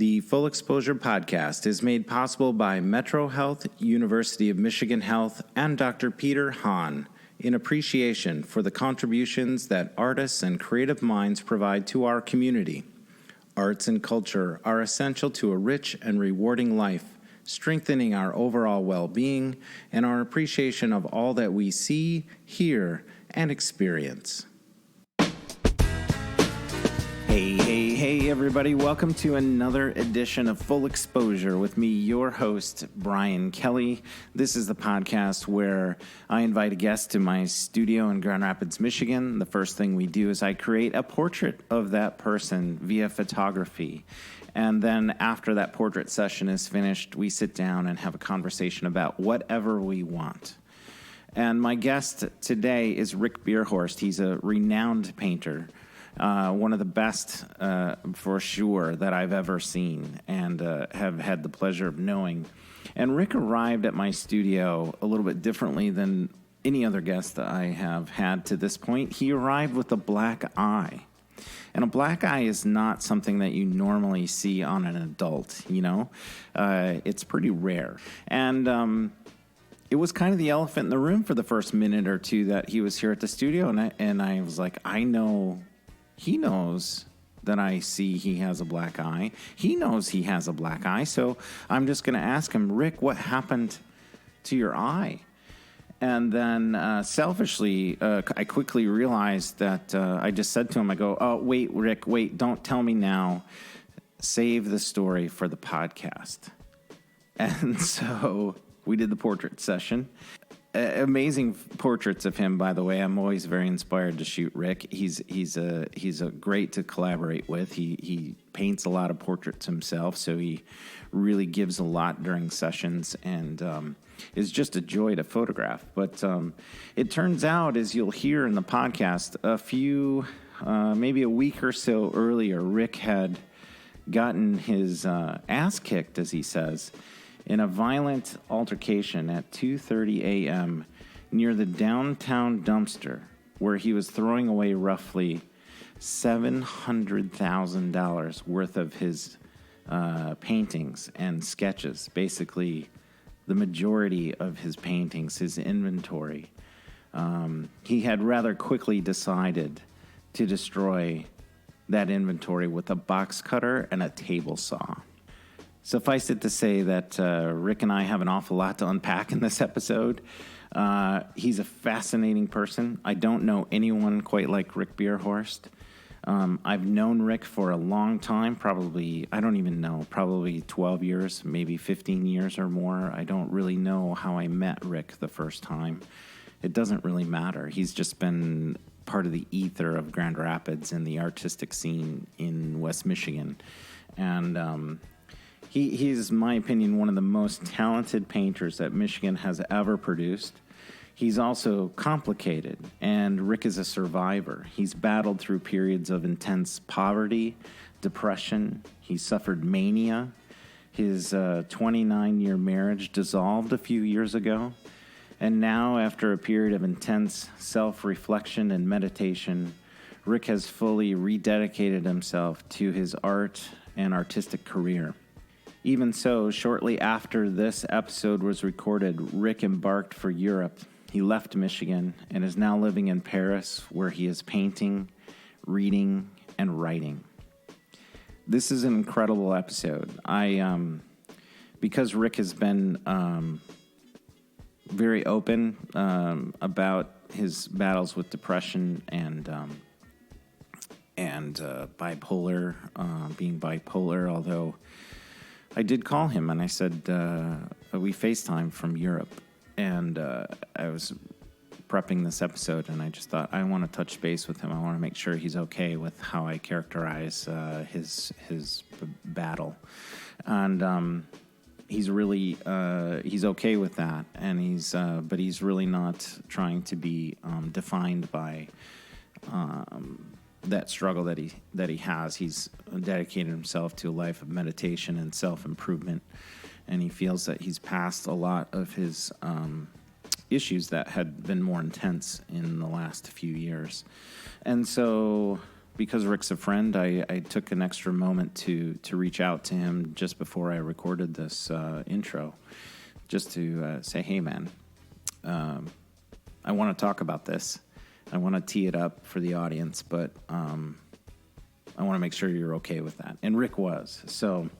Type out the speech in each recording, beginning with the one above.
The Full Exposure Podcast is made possible by Metro Health, University of Michigan Health, and Dr. Peter Hahn in appreciation for the contributions that artists and creative minds provide to our community. Arts and culture are essential to a rich and rewarding life, strengthening our overall well-being and our appreciation of all that we see, hear, and experience. Hey, everybody. Welcome to another edition of Full Exposure with me, your host, Brian Kelly. This is the podcast where I invite a guest to my studio in Grand Rapids, Michigan. The first thing we do is I create a portrait of that person via photography. And then after that portrait session is finished, we sit down and have a conversation about whatever we want. And my guest today is Rick Beerhorst. He's a renowned painter. One of the best, for sure, that I've ever seen and have had the pleasure of knowing. And Rick arrived at my studio a little bit differently than any other guest that I have had to this point. He arrived with a black eye. And a black eye is not something that you normally see on an adult, you know? It's pretty rare. And it was kind of the elephant in the room for the first minute or two that he was here at the studio. And I was like, I know... He knows that I see he has a black eye. He knows he has a black eye. So I'm just going to ask him, Rick, what happened to your eye? And then selfishly, I quickly realized that I just said to him, I go, oh, wait, Rick, wait, don't tell me now. Save the story for the podcast. And so we did the portrait session. Amazing portraits of him, by the way. I'm always very inspired to shoot Rick. He's a great to collaborate with. He paints a lot of portraits himself, so he really gives a lot during sessions and is just a joy to photograph. But it turns out, as you'll hear in the podcast, maybe a week or so earlier, Rick had gotten his ass kicked, as he says, in a violent altercation at 2:30 a.m. near the downtown dumpster, where he was throwing away roughly $700,000 worth of his paintings and sketches, basically the majority of his paintings, his inventory. He had rather quickly decided to destroy that inventory with a box cutter and a table saw. Suffice it to say that Rick and I have an awful lot to unpack in this episode. He's a fascinating person. I don't know anyone quite like Rick Beerhorst. I've known Rick for a long time, probably 12 years, maybe 15 years or more. I don't really know how I met Rick the first time. It doesn't really matter. He's just been part of the ether of Grand Rapids and the artistic scene in West Michigan. And He's, in my opinion, one of the most talented painters that Michigan has ever produced. He's also complicated, and Rick is a survivor. He's battled through periods of intense poverty, depression. He suffered mania. His 29-year marriage dissolved a few years ago. And now, after a period of intense self-reflection and meditation, Rick has fully rededicated himself to his art and artistic career. Even so, shortly after this episode was recorded, Rick embarked for Europe. He left Michigan and is now living in Paris, where he is painting, reading, and writing. This is an incredible episode. Because Rick has been very open about his battles with depression and bipolar, being bipolar, although I did call him and I said, we FaceTime from Europe, and I was prepping this episode and I just thought, I want to touch base with him. I want to make sure he's okay with how I characterize his battle. And he's really, he's okay with that. And but he's really not trying to be defined by that struggle that he has. He's dedicated himself to a life of meditation and self-improvement, and he feels that he's passed a lot of his issues that had been more intense in the last few years. And so because Rick's a friend, I took an extra moment to reach out to him just before I recorded this intro, just to say, hey, man, I want to talk about this. I want to tee it up for the audience, but I want to make sure you're okay with that. And Rick was. So,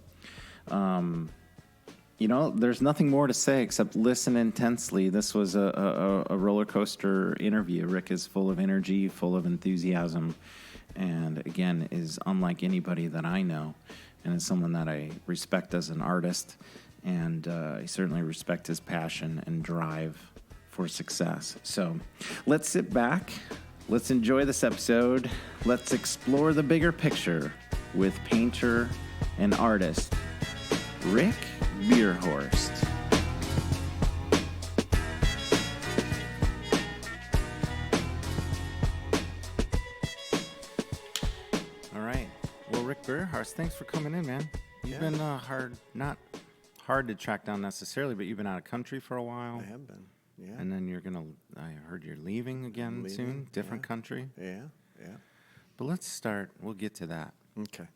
there's nothing more to say except listen intensely. This was a roller coaster interview. Rick is full of energy, full of enthusiasm, and again, is unlike anybody that I know, and is someone that I respect as an artist, and I certainly respect his passion and drive for success. So let's sit back, let's enjoy this episode, let's explore the bigger picture with painter and artist Rick Beerhorst. All right. Well, Rick Beerhorst, thanks for coming in, man. You've been not hard to track down necessarily, but you've been out of country for a while. I have been, yeah. And then I heard you're leaving again soon, different country. Yeah. But let's start, we'll get to that. Okay.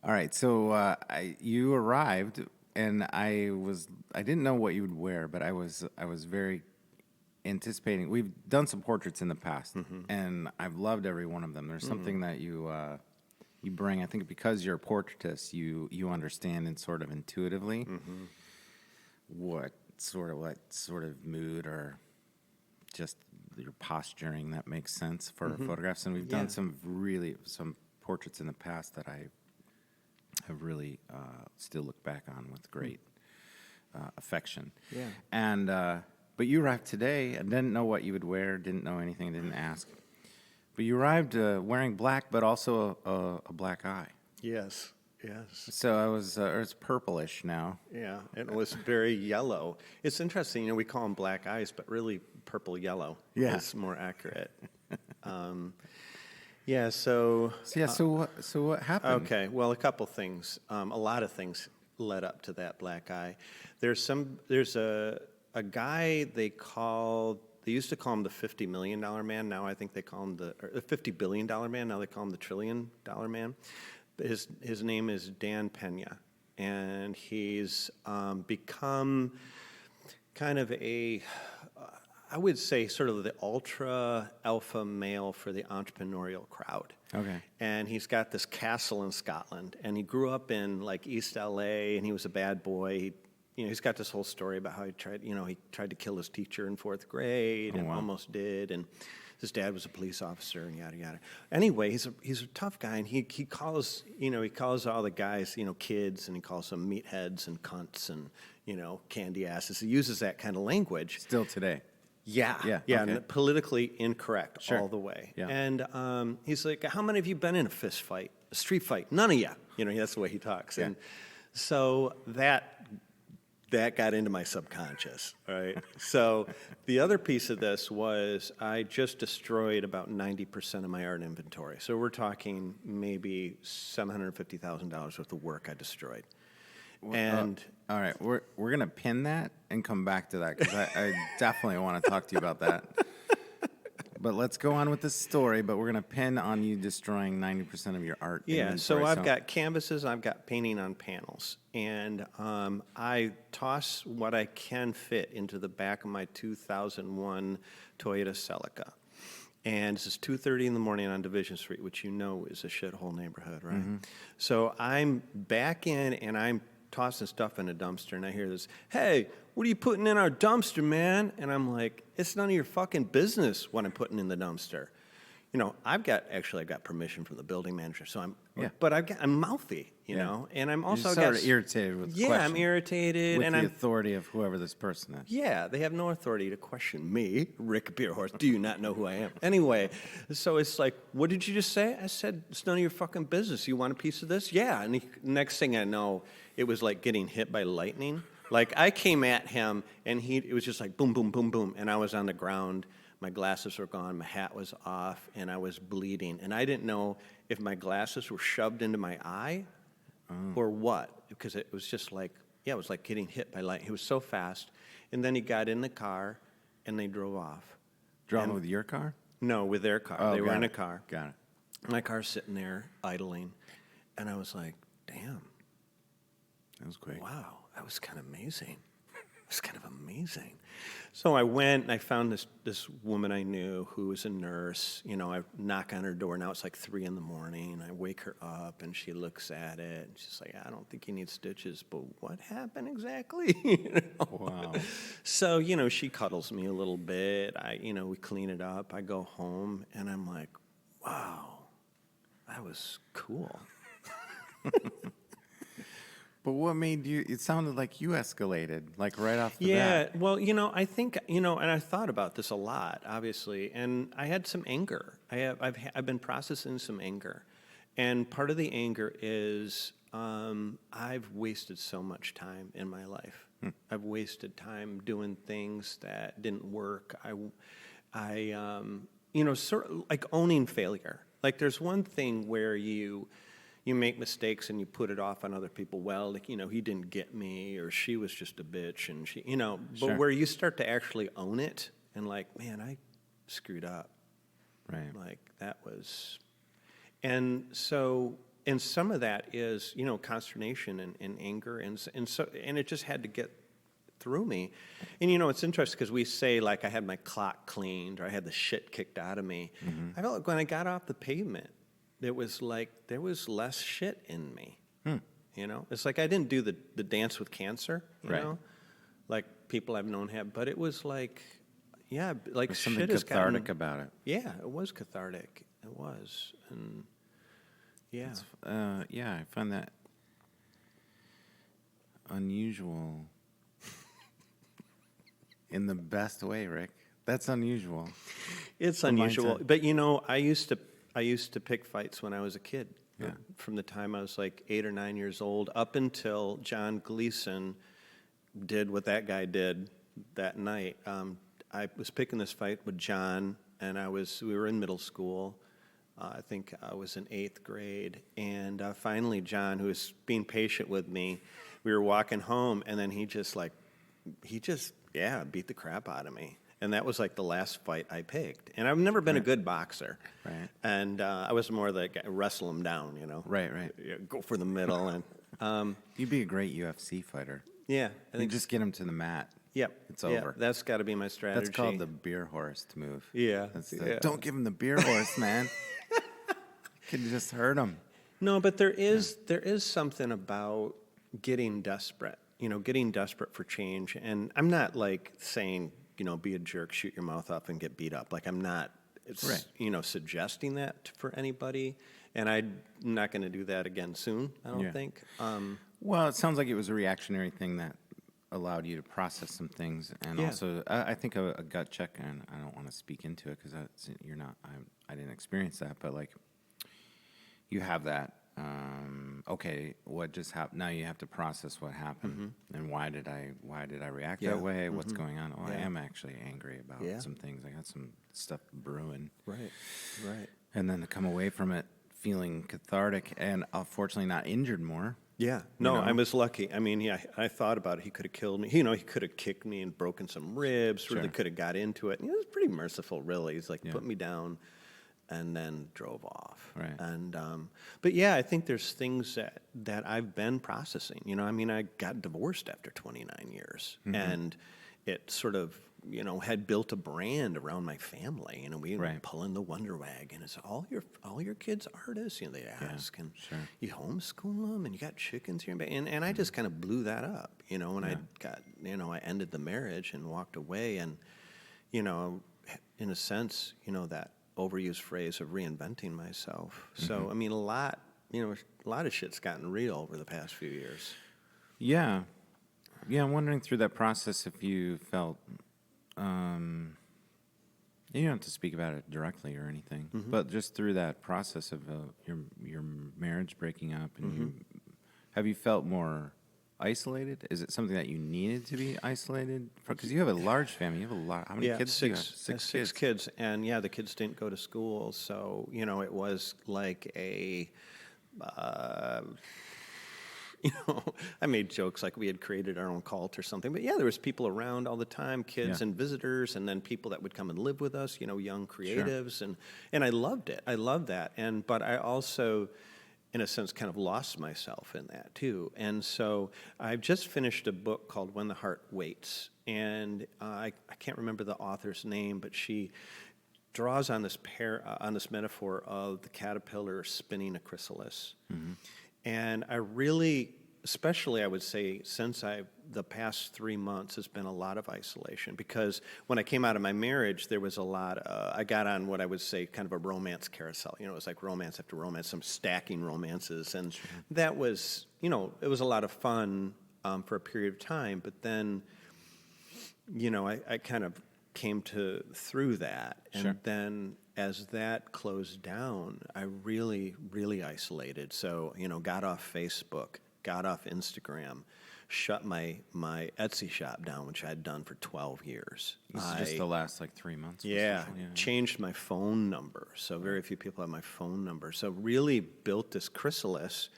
All right, so you arrived, and I didn't know what you would wear, but I was very anticipating. We've done some portraits in the past, and I've loved every one of them. There's something that you bring. I think because you're a portraitist, you understand and sort of intuitively what sort of mood or just your posturing that makes sense for photographs. And we've done some portraits in the past that I have really still look back on with great affection. Yeah. And but you arrived today. I didn't know what you would wear. Didn't know anything. Didn't ask. But you arrived wearing black, but also a black eye. Yes. So it's purplish now. Yeah, it was very yellow. It's interesting, we call them black eyes, but really purple yellow is more accurate. So what happened? Okay, well, a couple things. A lot of things led up to that black eye. There's a guy they used to call him the $50 million man. Now I think they call him the $50 billion man. Now they call him the $1 trillion man. His name is Dan Pena, and he's become kind of I would say sort of the ultra alpha male for the entrepreneurial crowd. Okay. And he's got this castle in Scotland, and he grew up in like East LA, and he was a bad boy. He's got this whole story about how he tried to kill his teacher in 4th grade and almost did, and his dad was a police officer and yada yada. Anyway, he's a tough guy, and he calls all the guys kids, and he calls them meatheads and cunts and candy asses. He uses that kind of language still today. Yeah, okay. And politically incorrect all the way. Yeah. And he's like, how many of you been in a fist fight, a street fight? None of you. That's the way he talks. Yeah. And so that got into my subconscious, right? So the other piece of this was I just destroyed about 90% of my art inventory. So we're talking maybe $750,000 worth of work I destroyed. And all right, we're gonna pin that and come back to that because I definitely want to talk to you about that. But let's go on with the story. But we're gonna pin on you destroying 90% of your art. Yeah, so I've got canvases, I've got painting on panels, and I toss what I can fit into the back of my 2001 Toyota Celica. And this is 2:30 in the morning on Division Street, which is a shithole neighborhood, right? So I'm back in, and I'm tossing stuff in a dumpster, and I hear this, hey, what are you putting in our dumpster, man? And I'm like, it's none of your fucking business what I'm putting in the dumpster. I've got permission from the building manager, so I'm mouthy, and I'm also sort of irritated with the question. I'm irritated. With the authority of whoever this person is. Yeah, they have no authority to question me, Rick Beerhorst. Do you not know who I am? Anyway, so it's like, what did you just say? I said, it's none of your fucking business. You want a piece of this? Yeah, and next thing I know, it was like getting hit by lightning. Like, I came at him, and it was just like boom, boom, boom, boom, and I was on the ground. My glasses were gone, my hat was off, and I was bleeding. And I didn't know if my glasses were shoved into my eye or what, because it was just like, it was like getting hit by lightning. He was so fast. And then he got in the car, and they drove off. Drove with your car? No, with their car. They were in a car. Got it. My car's sitting there idling, and I was like, damn. That was great. Wow, that was kind of amazing. It was kind of amazing. So I went and I found this woman I knew who was a nurse. You know, I knock on her door. Now it's like 3 a.m. I wake her up and she looks at it and she's like, I don't think you need stitches, but what happened exactly? You know? Wow. So, you know, she cuddles me a little bit. We clean it up. I go home and I'm like, wow, that was cool. But what made you, it sounded like you escalated, like right off the bat. Yeah, well, I think, and I thought about this a lot, obviously, and I had some anger. I've been processing some anger. And part of the anger is I've wasted so much time in my life. I've wasted time doing things that didn't work. I sort of like owning failure. Like there's one thing where you make mistakes and you put it off on other people. Well, like, he didn't get me, or she was just a bitch, and she, but Sure. where you start to actually own it and like, man, I screwed up. Right. Like that was, and some of that is, consternation and anger, and it just had to get through me. And it's interesting because we say like I had my clock cleaned or I had the shit kicked out of me. I felt like when I got off the pavement, it was like there was less shit in me. It's like I didn't do the dance with cancer, Right. like people I've known have, but it was like, yeah, like There's something shit is cathartic about it. Yeah, it was cathartic. It was, and yeah, I find that unusual in the best way, Rick. That's unusual. it's The unusual. mindset. But I used to pick fights when I was a kid. Yeah. From the time I was like 8 or 9 years old up until John Gleason did what that guy did that night. I was picking this fight with John, and we were in middle school. I think I was in 8th grade, and finally John, who was being patient with me, we were walking home, and then he just beat the crap out of me. And that was like the last fight I picked. And I've never been a good boxer. Right. And I was more like wrestle him down, Right. Yeah, go for the middle. And You'd be a great UFC fighter. yeah, I You think just get him to the mat. Yep. It's over. That's got to be my strategy. That's called the Beerhorst move. Yeah. Don't give him the Beerhorst, man. Could just hurt him. No, but there is something about getting desperate. Getting desperate for change. And I'm not like saying, be a jerk, shoot your mouth off, and get beat up. Like I'm not, suggesting that for anybody. And I'm not going to do that again soon, I don't think. Well, it sounds like it was a reactionary thing that allowed you to process some things, and also I think a gut check. And I don't want to speak into it because you're not. I didn't experience that, but like you have that. Okay, what just happened? Now you have to process what happened and why did I react that way? What's going on? Oh, I am actually angry about some things. I got some stuff brewing. Right. And then to come away from it feeling cathartic and unfortunately not injured more. Yeah. No, I was lucky. I mean, I thought about it. He could have killed me. He could have kicked me and broken some ribs. Really could have got into it. And he was pretty merciful, really. He's like, put me down and then drove off. Right. And, but yeah, I think there's things that I've been processing. I mean, I got divorced after 29 years. And it sort of, had built a brand around my family. We were pulling the Wonder Wagon. It's all your kids artists. They ask, and you homeschool them, and you got chickens here, and I just kind of blew that up. When I got, I ended the marriage and walked away, and in a sense, that overused phrase of reinventing myself. So I mean, a lot of shit's gotten real over the past few years. Yeah. I'm wondering through that process if you felt. You don't have to speak about it directly or anything, but just through that process of your marriage breaking up, and have you felt more isolated? Is it something that you needed to be isolated? Because you have a large family, you have a lot. How many kids? Do you have? Six kids, and the kids didn't go to school, so it was like a. I made jokes like we had created our own cult or something. But yeah, there was people around all the time, kids and visitors, and then people that would come and live with us, young creatives. And I loved it. I loved that. But I also, in a sense, kind of lost myself in that too. And so I've just finished a book called When the Heart Waits. And I can't remember the author's name, but she draws on this metaphor of the caterpillar spinning a chrysalis. Mm-hmm. And I really, especially I would say, since the past 3 months has been a lot of isolation, because when I came out of my marriage, there was a lot, I got on what I would say kind of a romance carousel. It was like romance after romance, some stacking romances. And that was, it was a lot of fun for a period of time. But then, I kind of came through that. And then as that closed down, I really, really isolated. So, got off Facebook, got off Instagram, shut my Etsy shop down, which I had done for 12 years. This is just the last 3 months? Yeah, changed my phone number. So very few people have my phone number. So really built this chrysalis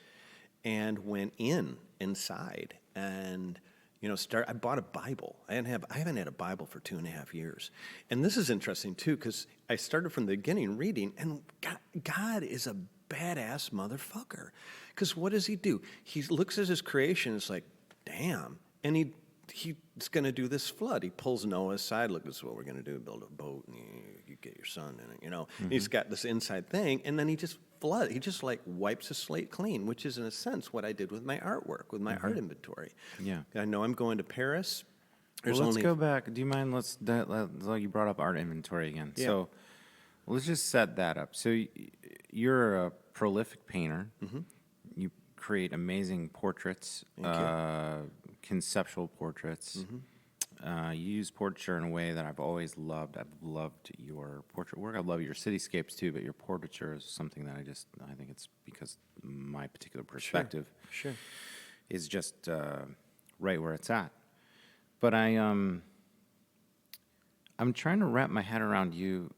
and went inside and I bought a Bible. I haven't had a Bible for 2.5 years. And this is interesting, too, because I started from the beginning reading, and God is a badass motherfucker. Because what does he do? He looks at his creation, it's like, damn. And he's going to do this flood. He pulls Noah aside. Look, this is what we're going to do, build a boat, and you get your son in it, Mm-hmm. And he's got this inside thing, and then he just floods. He just wipes the slate clean, which is in a sense what I did with my artwork, with my art inventory. Yeah. I know I'm going to Paris. Let's go back. Do you mind? You brought up art inventory again. Yeah. So let's just set that up. So you're a prolific painter. Mm-hmm. You create amazing portraits, conceptual portraits. Mm-hmm. You use portraiture in a way that I've always loved. I've loved your portrait work. I love your cityscapes too, but your portraiture is something that I think it's because my particular perspective is just right where it's at. But I'm trying to wrap my head around you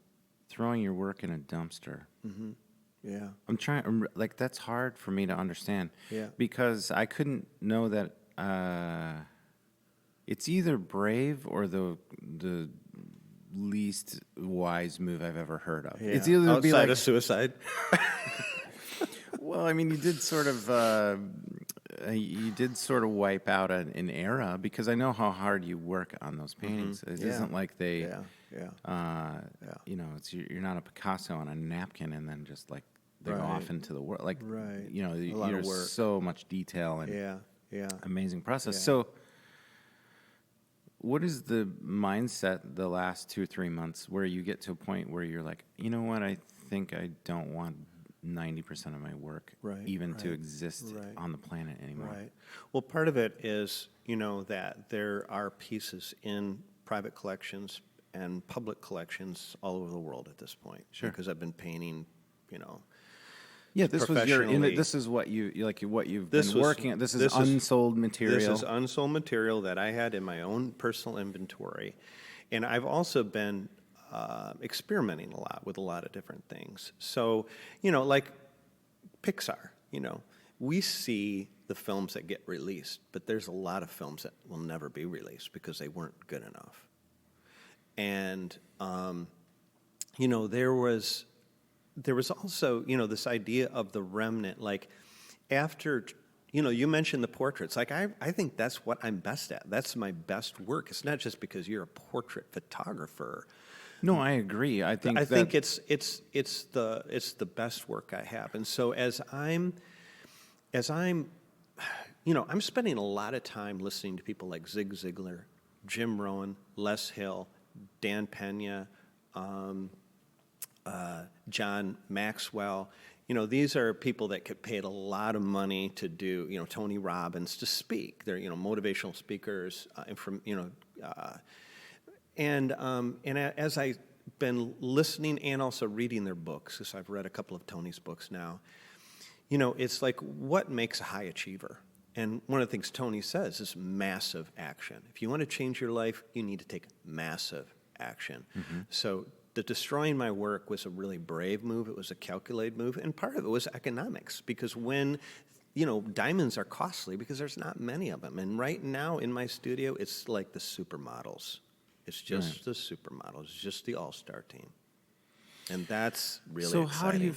throwing your work in a dumpster. Mm-hmm. Yeah. I'm trying, that's hard for me to understand. Yeah. Because I couldn't know that it's either brave or the least wise move I've ever heard of. Yeah. It's either outside of suicide. Well, I mean, you did sort of wipe out an era, because I know how hard you work on those paintings. Mm-hmm. It isn't like they, you're not a Picasso on a napkin and then just they go off into the world. There's so much detail and amazing process. Yeah. So what is the mindset the last 2 or 3 months where you get to a point where you're like, you know what, I think I don't want 90% of my work to exist on the planet anymore? Right. Well, part of it is, that there are pieces in private collections and public collections all over the world at this point. Sure. Because I've been painting, Yeah, this was this is what you've been working at. This is unsold material. This is unsold material that I had in my own personal inventory, and I've also been experimenting a lot with a lot of different things. So, like Pixar, we see the films that get released, but there's a lot of films that will never be released because they weren't good enough. And there was also, this idea of the remnant, after, you mentioned the portraits. I think that's what I'm best at. That's my best work. It's not just because you're a portrait photographer. No, I agree. I think it's the best work I have. And so I'm spending a lot of time listening to people like Zig Ziglar, Jim Rohn, Les Hill, Dan Pena, John Maxwell. These are people that get paid a lot of money to do, Tony Robbins to speak. They're, motivational speakers, and as I've been listening and also reading their books, because I've read a couple of Tony's books now, it's like, what makes a high achiever? And one of the things Tony says is massive action. If you want to change your life, you need to take massive action. Mm-hmm. So the destroying my work was a really brave move. It was a calculated move. And part of it was economics, because when diamonds are costly because there's not many of them. And right now in my studio, it's like the supermodels. It's just the supermodels. It's just the all-star team. And that's really exciting. So how do you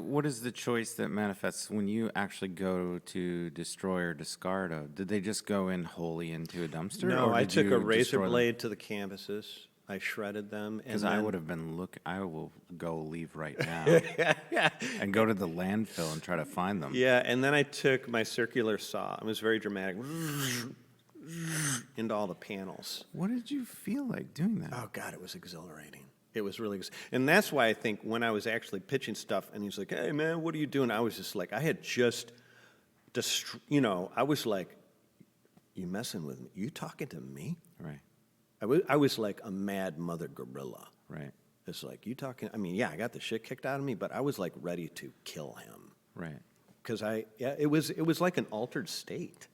what is the choice that manifests when you actually go to destroy or discard? Did they just go in wholly into a dumpster? No, or I did took you a razor destroy them? blade to the canvases. I shredded them. Because I would have been I will go leave right now and go to the landfill and try to find them. Yeah, and then I took my circular saw. It was very dramatic. Into all the panels. What did you feel like doing that? Oh, God, it was exhilarating. It was really, and that's why I think when I was actually pitching stuff, and he's like, "Hey, man, what are you doing?" I was just like, I had just, I was like, "You messing with me? You talking to me?" Right. I was like a mad mother gorilla. Right. It's like, you talking? I mean, yeah, I got the shit kicked out of me, but I was like ready to kill him. Right. Because it was like an altered state.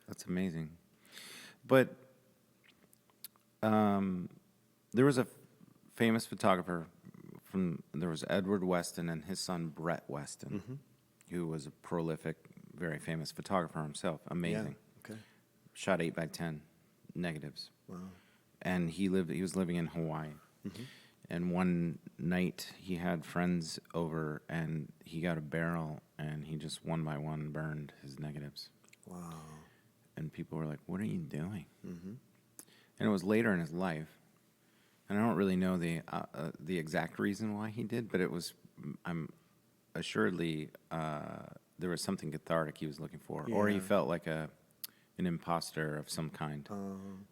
That's amazing. But there was a famous photographer there was Edward Weston and his son Brett Weston, who was a prolific, very famous photographer himself. Amazing. Yeah. Okay. Shot 8x10 negatives. Wow. And he was living in Hawaii. And one night he had friends over and he got a barrel and he just one by one burned his negatives. Wow. And people were like, "What are you doing?" And it was later in his life. And I don't really know the exact reason why he did, but it was, I'm assuredly, there was something cathartic he was looking for. Or he felt like an imposter of some kind.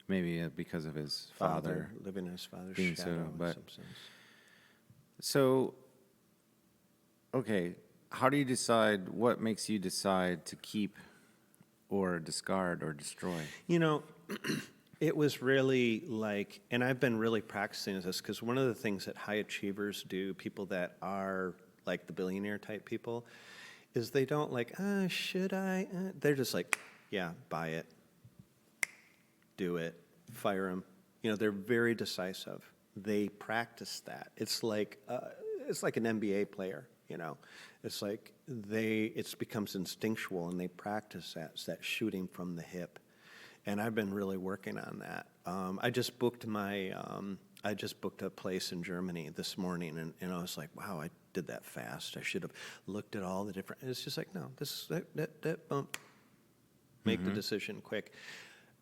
Maybe because of his father. Living in his father's being shadow but, in some sense. So, okay, how do you decide, what makes you decide to keep or discard or destroy? It was really like, and I've been really practicing this because one of the things that high achievers do, people that are like the billionaire type people, is they don't like, should I? They're just like, yeah, buy it, do it, fire them. They're very decisive. They practice that. It's like an NBA player. It's like it becomes instinctual, and they practice that. It's that shooting from the hip. And I've been really working on that. I just booked a place in Germany this morning, and I was like, wow, I did that fast. I should have looked at all the different. It's just like, no, this is that bump. Make the decision quick.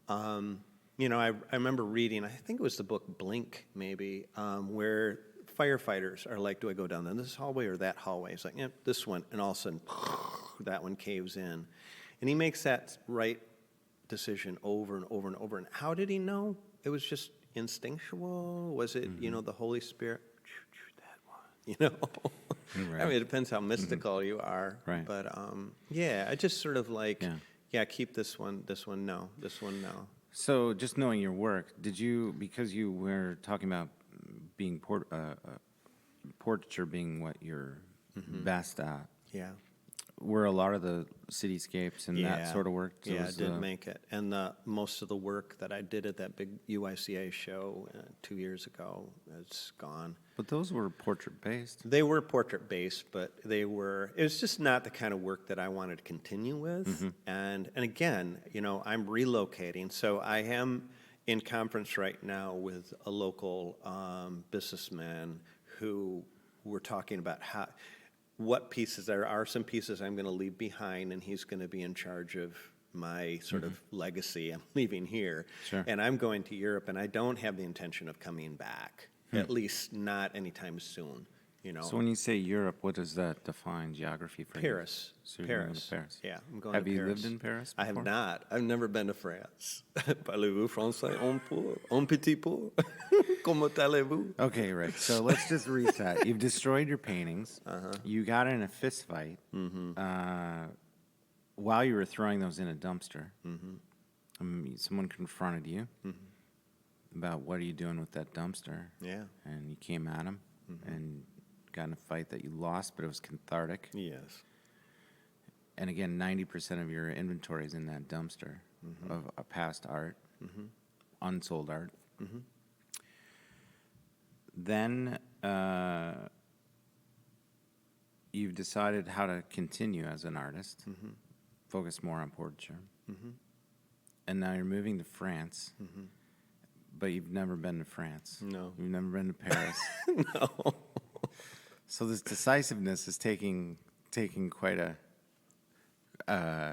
I remember reading, I think it was the book Blink, maybe, where firefighters are like, do I go down this hallway or that hallway? It's like, yeah, this one, and all of a sudden, that one caves in, and he makes that right decision over and over and over. And how did he know? It was just instinctual. Was it the Holy Spirit? That one. Right. I mean, it depends how mystical you are. Right. But I just sort of like keep this one no, this one no. So just knowing your work, did you, because you were talking about being portraiture being what you're best at? Yeah. Were a lot of the cityscapes and that sort of work? So it did make it. And most of the work that I did at that big UICA show 2 years ago, it's gone. But those were portrait-based. They were portrait-based, but it was just not the kind of work that I wanted to continue with. And again, I'm relocating. So I am in conference right now with a local businessman who we're talking about what pieces there are. Some pieces I'm going to leave behind, and he's going to be in charge of my sort of legacy. I'm leaving here, and I'm going to Europe, and I don't have the intention of coming back, at least not anytime soon. So when you say Europe, what does that define geography for Paris. you? So Paris. Paris. Yeah, I'm going have to Paris. Have you lived in Paris before? I have not. I've never been to France. Parlez-vous français un petit peu? Comment allez-vous? Okay, Rick. So let's just reset. You've destroyed your paintings. You got in a fist fight while you were throwing those in a dumpster. Someone confronted you about what are you doing with that dumpster. Yeah. And you came at him and got in a fight that you lost, but it was cathartic. Yes. And again, 90% of your inventory is in that dumpster of past art, unsold art. Then you've decided how to continue as an artist, focus more on portraiture, and now you're moving to France, but you've never been to France. No. You've never been to Paris. No. So this decisiveness is taking quite an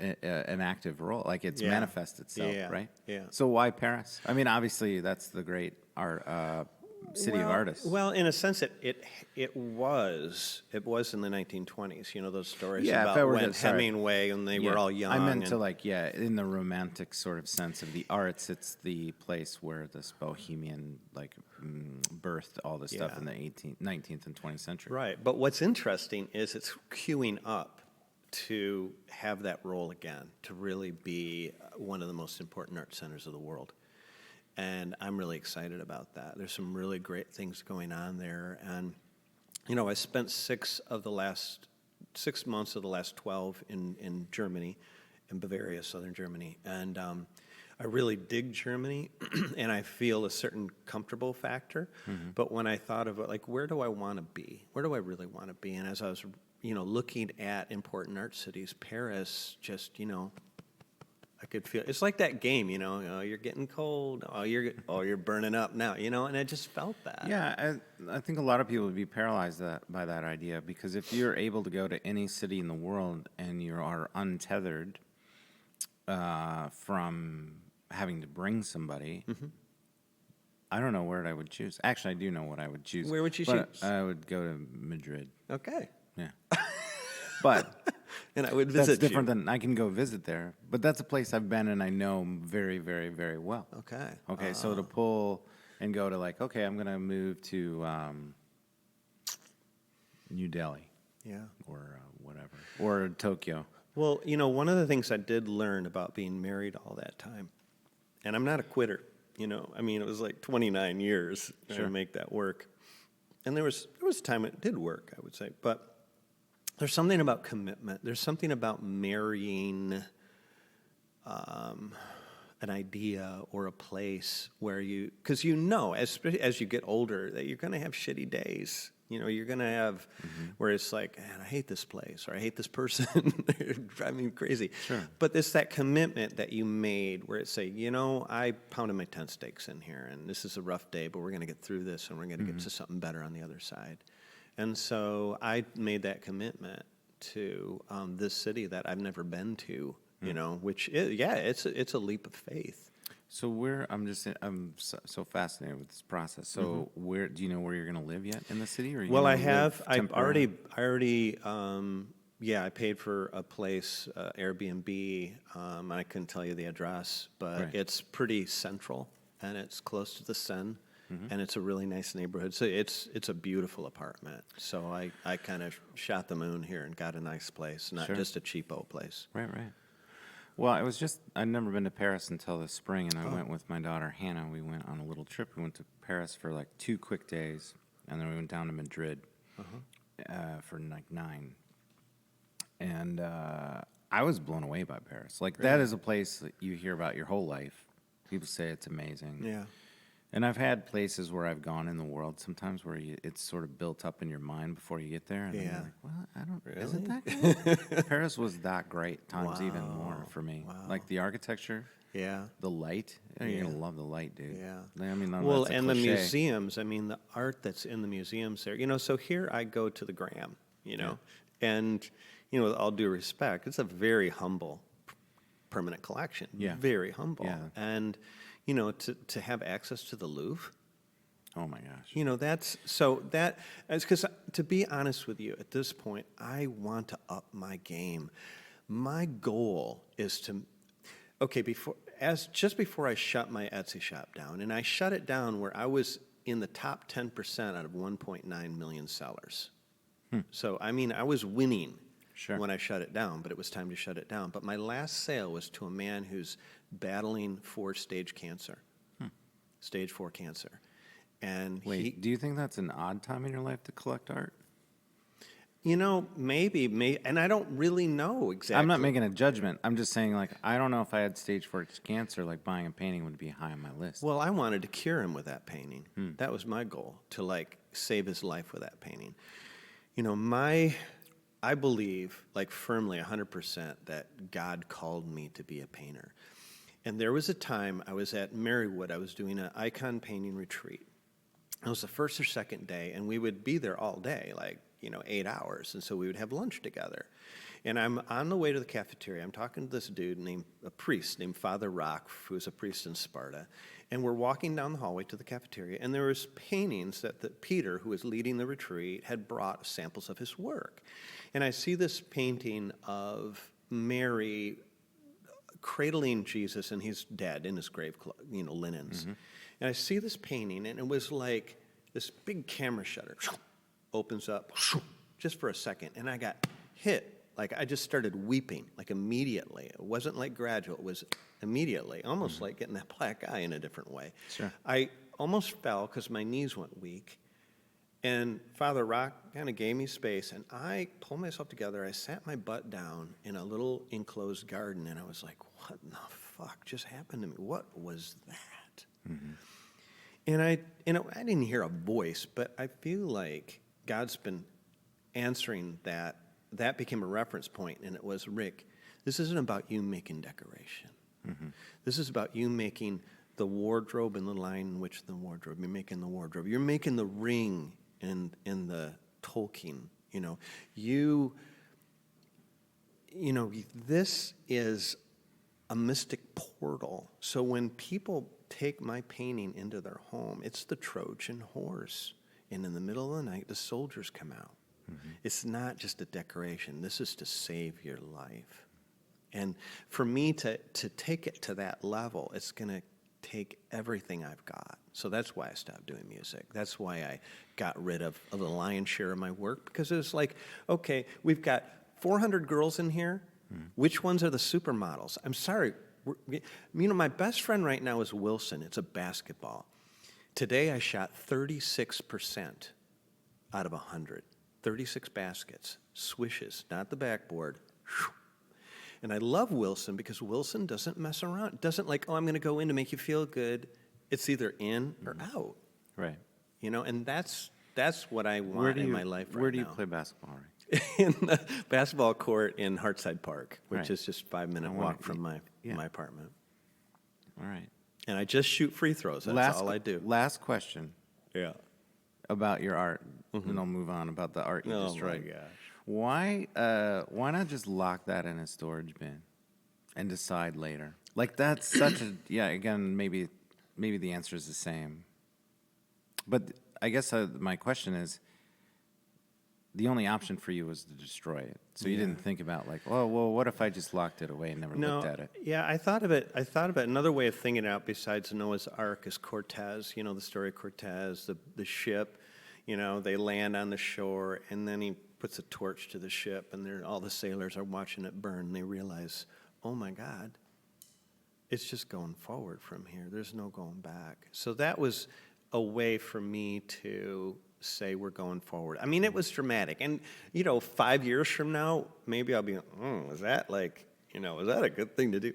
active role. Like it's manifested itself, right? Yeah. So why Paris? I mean, obviously that's the great art city of artists. Well, in a sense, it was in the 1920s. You know those stories about when Hemingway and they were all young. I meant to in the romantic sort of sense of the arts. It's the place where this bohemian birthed all this stuff in the 19th and 20th century. Right. But what's interesting is it's queuing up to have that role again, to really be one of the most important art centers of the world. And I'm really excited about that. There's some really great things going on there. And, I spent 6 months of the last 12 in Germany, in Bavaria, southern Germany. And I really dig Germany, and I feel a certain comfortable factor. But when I thought of it, where do I want to be? Where do I really want to be? And as I was, looking at important art cities, Paris just, I could feel it's like that game, oh, you're getting cold, you're burning up now, and I just felt that. Yeah, I think a lot of people would be paralyzed by that idea, because if you're able to go to any city in the world and you are untethered from having to bring somebody, I don't know where I would choose. Actually, I do know what I would choose. Where would you choose? I would go to Madrid. Okay. Yeah. But and I would visit that's different than I can go visit there. But that's a place I've been and I know very, very, very well. Okay. So to pull and go to okay, I'm going to move to New Delhi. Yeah. Or whatever. Or Tokyo. Well, one of the things I did learn about being married all that time, and I'm not a quitter, it was 29 years to make that work. And there was a time it did work, I would say. But there's something about commitment. There's something about marrying an idea or a place where because as you get older, that you're going to have shitty days. You're going to have where it's man, I hate this place, or I hate this person. They're driving me crazy. Sure. But it's that commitment that you made where it's I pounded my tent stakes in here, and this is a rough day, but we're going to get through this, and we're going to get to something better on the other side. And so I made that commitment to this city that I've never been to, which it's a leap of faith. So I'm so fascinated with this process. So where do you know where you're going to live yet in the city? Or Well, I have. I already. I paid for a place, Airbnb. I couldn't tell you the address, but it's pretty central and it's close to the Seine. And it's a really nice neighborhood. So it's a beautiful apartment. So I kind of shot the moon here and got a nice place, not just a cheapo place. Right. Well, I'd never been to Paris until this spring, and I went with my daughter Hannah. We went on a little trip. We went to Paris for 2 quick days, and then we went down to Madrid for 9. And I was blown away by Paris. That is a place that you hear about your whole life. People say it's amazing. Yeah. And I've had places where I've gone in the world sometimes where it's sort of built up in your mind before you get there. And you're like, well, I don't, really? Is it that good? Paris was that great times even more for me. Wow. The architecture. Yeah. The light. You're going to love the light, dude. Yeah. I mean, well, that's a and cliche. the museums, the art that's in the museums there. So here I go to the Graham, and, with all due respect, it's a very humble permanent collection. Yeah. Very humble. Yeah. And, to have access to the Louvre. Oh my gosh. That's because, to be honest with you, at this point, I want to up my game. My goal is just before I shut my Etsy shop down, and I shut it down where I was in the top 10% out of 1.9 million sellers. So, I was winning when I shut it down, but it was time to shut it down. But my last sale was to a man who's battling 4-stage cancer, stage 4 cancer. And do you think that's an odd time in your life to collect art? Maybe, and I don't really know exactly. I'm not making a judgment. I'm just saying, I don't know if I had stage 4 cancer, buying a painting would be high on my list. Well, I wanted to cure him with that painting. That was my goal, to, save his life with that painting. I believe, like firmly, 100%, that God called me to be a painter. And there was a time I was at Marywood. I was doing an icon painting retreat. It was the first or second day, and we would be there all day, 8 hours. And so we would have lunch together. And I'm on the way to the cafeteria. I'm talking to this dude a priest named Father Rock, who was a priest in Sparta. And we're walking down the hallway to the cafeteria, and there was paintings that Peter, who was leading the retreat, had brought samples of his work. And I see this painting of Mary cradling Jesus, and he's dead in his grave, linens. Mm-hmm. And I see this painting, and it was like this big camera shutter opens up just for a second, and I got hit. Like, I just started weeping, immediately. It wasn't gradual. It was immediately, almost like getting that black eye in a different way. Sure. I almost fell because my knees went weak. And Father Rock kind of gave me space, and I pulled myself together. I sat my butt down in a little enclosed garden, and I was like, what in the fuck just happened to me? What was that? Mm-hmm. And I didn't hear a voice, but I feel like God's been answering that. That became a reference point, and it was, Rick, this isn't about you making decoration. Mm-hmm. This is about you making the wardrobe and the line in which the wardrobe. You're making the wardrobe. You're making the ring in the Tolkien. This is a mystic portal. So when people take my painting into their home, it's the Trojan horse. And in the middle of the night, the soldiers come out. Mm-hmm. It's not just a decoration. This is to save your life. And for me to take it to that level, it's going to take everything I've got. So that's why I stopped doing music. That's why I got rid of the lion's share of my work, because it's like, okay, we've got 400 girls in here. Mm-hmm. Which ones are the supermodels? I'm sorry. My best friend right now is Wilson. It's a basketball. Today I shot 36% out of 100. 36 baskets, swishes, not the backboard. And I love Wilson because Wilson doesn't mess around. Doesn't I'm going to go in to make you feel good. It's either in or out. Right. And that's what I want in my life right now. Where do you play basketball, Rick? In the basketball court in Hartside Park, which is just a 5-minute walk from my apartment. All right. And I just shoot free throws. That's all I do. Last question. Yeah. About your art, and I'll move on about the art you destroyed. Oh my gosh. Why not just lock that in a storage bin and decide later? That's such a again, maybe the answer is the same. But I guess my question is, the only option for you was to destroy it. So you didn't think about well, what if I just locked it away and never looked at it? Yeah, I thought of it. Another way of thinking it out besides Noah's Ark is Cortez. The story of Cortez, the ship. They land on the shore, and then he puts a torch to the ship, and all the sailors are watching it burn, and they realize, oh my God, it's just going forward from here. There's no going back. So that was a way for me to say we're going forward. I mean, it was dramatic. And, 5 years from now, maybe I'll be, is that is that a good thing to do?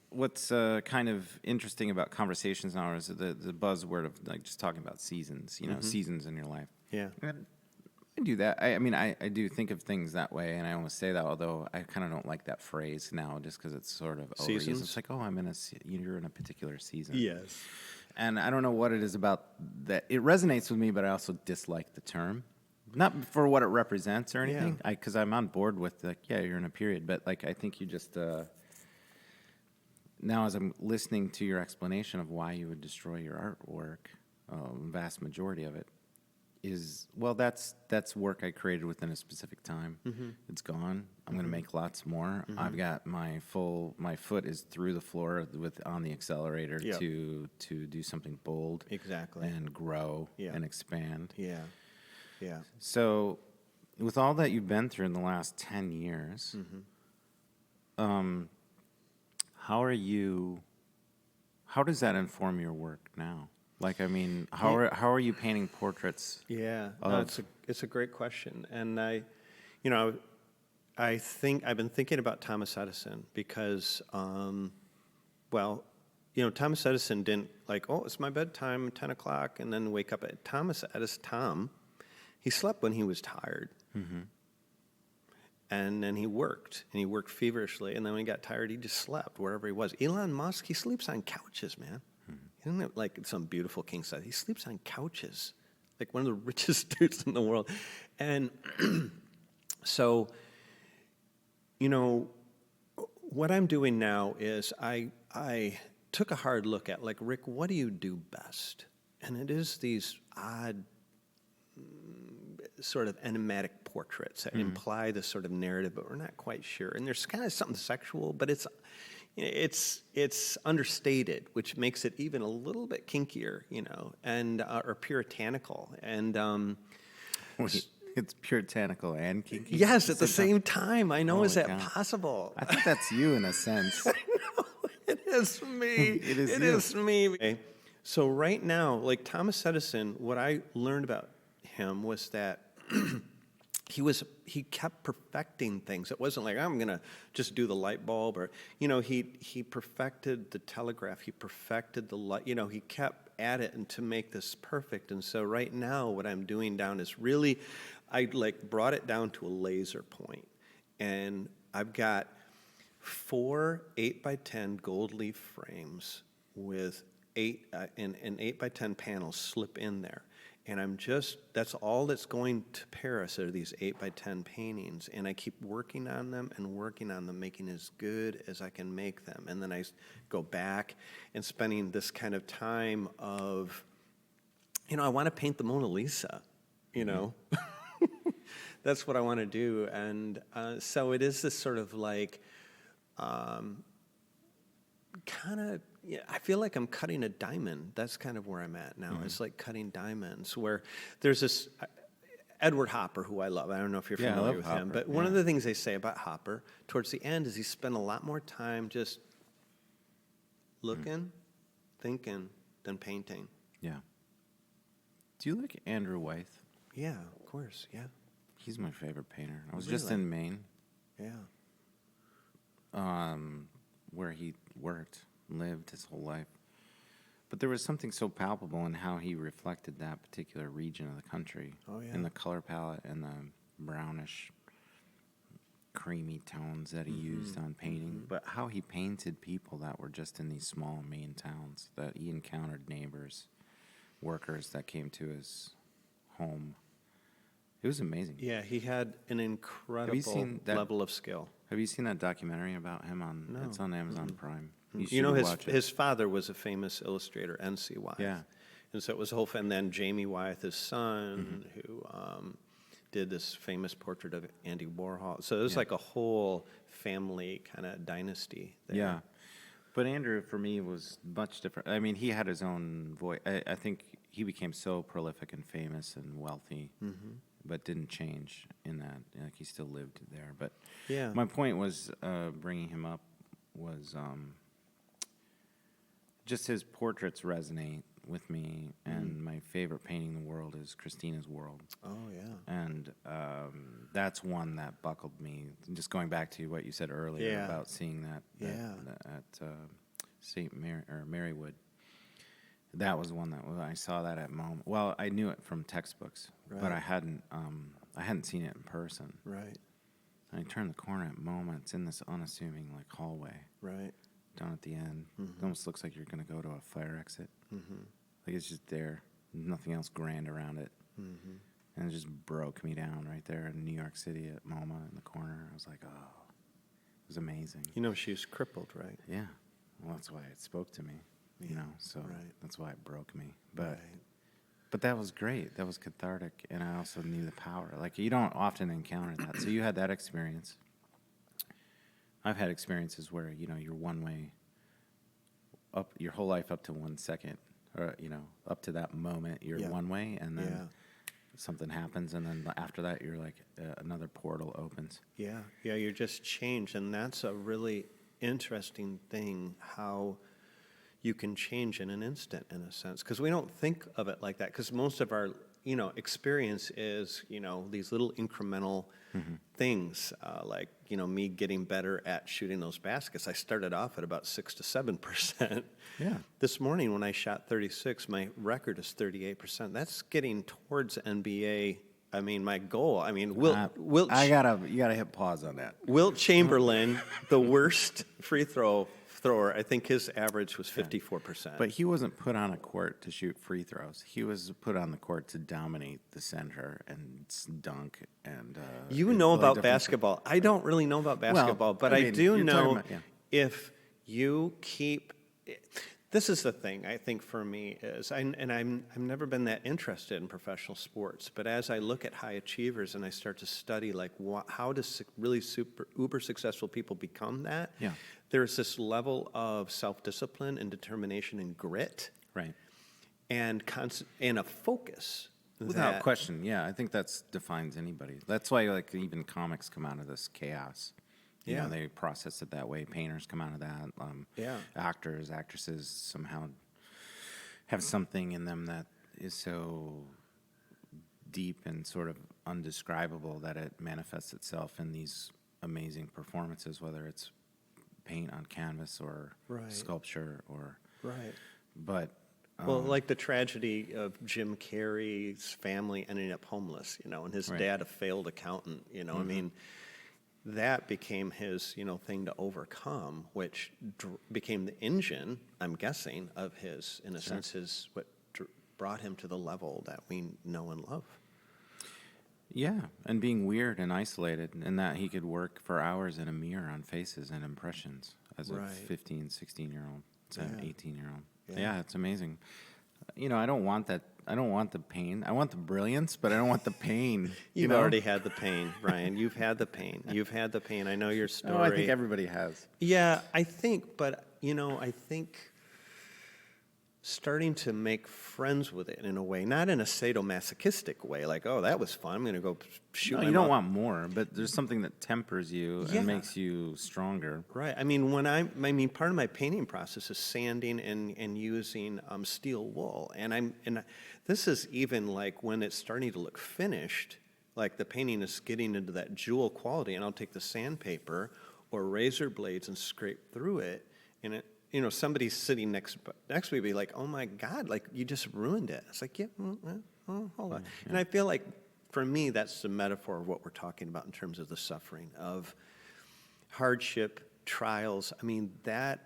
What's kind of interesting about conversations now is the buzzword of just talking about seasons, seasons in your life. Yeah. I do that. I do think of things that way, and I almost say that, although I kind of don't like that phrase now just because it's sort of overused. Seasons? It's like, you're in a particular season. Yes. And I don't know what it is about that. It resonates with me, but I also dislike the term. Not for what it represents or anything, because I'm on board with, you're in a period, but, I think you just... Now, as I'm listening to your explanation of why you would destroy your artwork, vast majority of it is, that's work I created within a specific time. Mm-hmm. It's gone. I'm going to make lots more. Mm-hmm. I've got my foot is through the floor on the accelerator to do something bold. Exactly. And grow and expand. Yeah. Yeah. So, with all that you've been through in the last 10 years, how does that inform your work now? How are you painting portraits? Yeah, it's a great question. And I think I've been thinking about Thomas Edison because, Thomas Edison didn't it's my bedtime, 10 o'clock, and then wake up at Tom He slept when he was tired. And then he worked feverishly. And then when he got tired, he just slept wherever he was. Elon Musk, he sleeps on couches, man. Isn't it like some beautiful king size? He sleeps on couches, like one of the richest dudes in the world. And so, you know, what I'm doing now is I took a hard look at, like, Rick, what do you do best? And it is these odd sort of enigmatic portraits that imply this sort of narrative, but we're not quite sure. And there's kind of something sexual, but it's understated, which makes it even a little bit kinkier, you know, and or puritanical. And It's puritanical and kinky. yes, at the same time. I know. Holy Is that cow. possible? I think that's you in a sense. It is me. It is It you. is me. Okay. So right now, like Thomas Edison, what I learned about him was that he kept perfecting things. It wasn't like, I'm going to just do the light bulb, or, you know, he perfected the telegraph. He perfected the light. You know, he kept at it and to make this perfect. And so right now what I'm doing down is really, I like brought it down to a laser point. And I've got 4 8x10 gold leaf frames with 8 8x10 panels slip in there. And that's all that's going to Paris are these 8x10 paintings. And I keep working on them, making as good as I can make them. And then I go back and spending this kind of time of, you know, I want to paint the Mona Lisa, you know. That's what I want to do. And so it is this sort of like, kind of, yeah, I feel like I'm cutting a diamond. That's kind of where I'm at now. It's like cutting diamonds, where there's this Edward Hopper, who I love. I don't know if you're familiar with him, but one of the things they say about Hopper towards the end is he spent a lot more time just looking, thinking, than painting. Yeah. Do you like Andrew Wyeth? Yeah, of course. Yeah. He's my favorite painter. I was just Really? in Maine, Yeah. where he worked, lived his whole life. But there was something so palpable in how he reflected that particular region of the country. Oh, yeah. In the color palette and the brownish, creamy tones that he used on painting. But how he painted people that were just in these small Maine towns, that he encountered neighbors, workers that came to his home. It was amazing. Yeah, he had an incredible seen that- level of skill. Have you seen that documentary about him on? No. It's on Amazon Prime. You know, should watch it. his father was a famous illustrator, N.C. Wyeth. Yeah. And so it was a whole, and then Jamie Wyeth, his son, who did this famous portrait of Andy Warhol. So it was like a whole family kind of dynasty there. Yeah. But Andrew, for me, was much different. I mean, he had his own voice. I think he became so prolific and famous and wealthy, but didn't change in that. Like, he still lived there. But Yeah. my point was, bringing him up was just his portraits resonate with me, and my favorite painting in the world is Christina's World. Oh, yeah. And that's one that buckled me. Just going back to what you said earlier Yeah. about seeing that at St. Mary or Marywood. That was one that I saw that at MoMA. Well, I knew it from textbooks, but Right. I hadn't seen it in person. Right, And I turned the corner at MoMA. It's in this unassuming like hallway right. down at the end. It almost looks like you're going to go to a fire exit. Like it's just there, nothing else grand around it. And it just broke me down right there in New York City at MoMA in the corner. I was like, oh, it was amazing. You know, she's crippled, right? Yeah, well, that's why it spoke to me, you know, so right. that's why it broke me. But Right. but that was great. That was cathartic, and I also knew the power. Like, you don't often encounter that. So you had that experience. I've had experiences where, you know, you're one way up your whole life up to 1 second, or, you know, up to that moment, you're Yeah. one way, and then Yeah. something happens, and then after that, you're like, another portal opens. Yeah, yeah, you're just changed, and that's a really interesting thing, how you can change in an instant, in a sense, because we don't think of it like that, because most of our, you know, experience is, you know, these little incremental things, like, you know, me getting better at shooting those baskets. I started off at about 6 to 7%. Yeah. This morning when I shot 36, my record is 38%. That's getting towards NBA I mean, my goal. I mean, you gotta hit pause on that. Wilt Chamberlain, the worst free thrower. I think his average was 54%. But he wasn't put on a court to shoot free throws. He was put on the court to dominate the center and dunk. And you know about basketball. I don't really know about basketball, but I do know if you keep. This is the thing I think for me is, I've never been that interested in professional sports, but as I look at high achievers and I start to study like how does really uber successful people become that? Yeah. There's this level of self-discipline and determination and grit, right, and a focus. Without question, yeah, I think that defines anybody. That's why like even comics come out of this chaos. You know, they process it that way. Painters come out of that. Actors, actresses somehow have something in them that is so deep and sort of undescribable that it manifests itself in these amazing performances, whether it's paint on canvas or sculpture or but well, like the tragedy of Jim Carrey's family ending up homeless, you know, and his dad a failed accountant, you know. I mean, that became his, thing to overcome, which became the engine, I'm guessing, of his, in a sense, what brought him to the level that we know and love. Yeah, and being weird and isolated, and that he could work for hours in a mirror on faces and impressions as a 15, 16-year-old, 18-year-old. Yeah, it's amazing. I don't want that. I don't want the pain. I want the brilliance, but I don't want the pain. You've already had the pain, Brian. You've had the pain. You've had the pain. I know your story. Oh, I think everybody has. Yeah, I think, but, I think starting to make friends with it in a way, not in a sadomasochistic way, like, oh, that was fun, I'm going to go shoot No, you don't want more, but there's something that tempers you and makes you stronger. Right. I mean, part of my painting process is sanding and using steel wool. And this is even like when it's starting to look finished, like the painting is getting into that jewel quality, and I'll take the sandpaper or razor blades and scrape through it, and it, somebody's sitting next to me be like, oh my God, like you just ruined it. It's like, hold on. Yeah. And I feel like for me, that's the metaphor of what we're talking about in terms of the suffering of hardship, trials. I mean, that's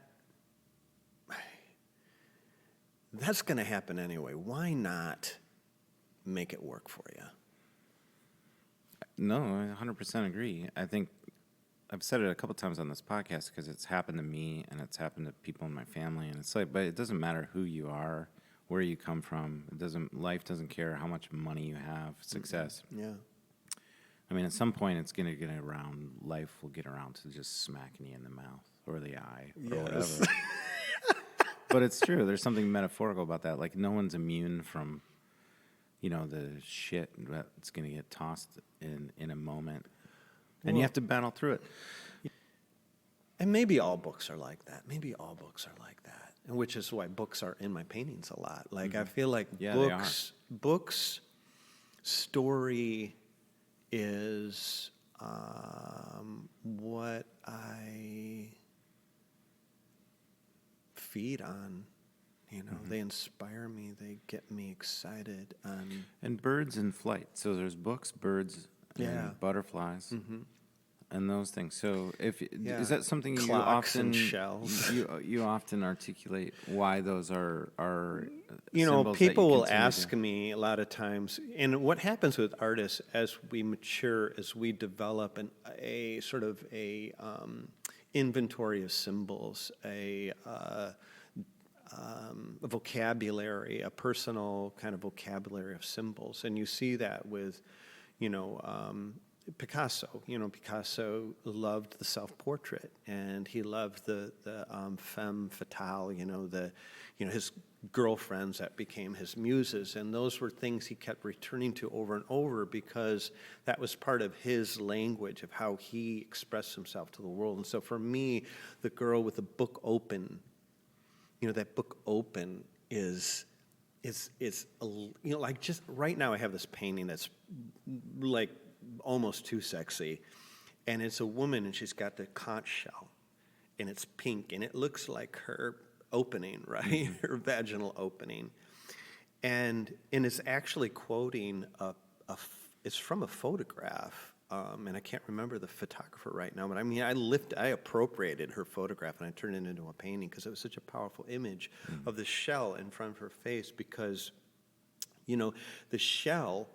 going to happen anyway. Why not make it work for you? No, I 100% agree. I think I've said it a couple times on this podcast because it's happened to me and it's happened to people in my family, and it's like, but it doesn't matter who you are, where you come from. Life doesn't care how much money you have, success. Yeah. I mean, at some point it's going to get around, life will get around to just smacking you in the mouth or the eye or whatever. But it's true. There's something metaphorical about that. Like no one's immune from, the shit that's going to get tossed in a moment. And you have to battle through it. And maybe all books are like that. And which is why books are in my paintings a lot. Like I feel like books, story is what I feed on. They inspire me. They get me excited. And birds in flight. So there's books, birds, and butterflies, and those things. So, is that something you Clocks often and shells? You often articulate why those are people will ask me a lot of times, and what happens with artists as we mature, as we develop a sort of inventory of symbols, a vocabulary, a personal kind of vocabulary of symbols, and you see that with Picasso. Picasso loved the self-portrait, and he loved the femme fatale. His girlfriends that became his muses, and those were things he kept returning to over and over because that was part of his language of how he expressed himself to the world. And so, for me, the girl with the book open, that book open is like just right now I have this painting that's like almost too sexy, and it's a woman and she's got the conch shell and it's pink and it looks like her opening, right? Her vaginal opening, and it's actually quoting a it's from a photograph, and I can't remember the photographer right now, but I mean, I appropriated her photograph and I turned it into a painting because it was such a powerful image of the shell in front of her face because, you know, the shell,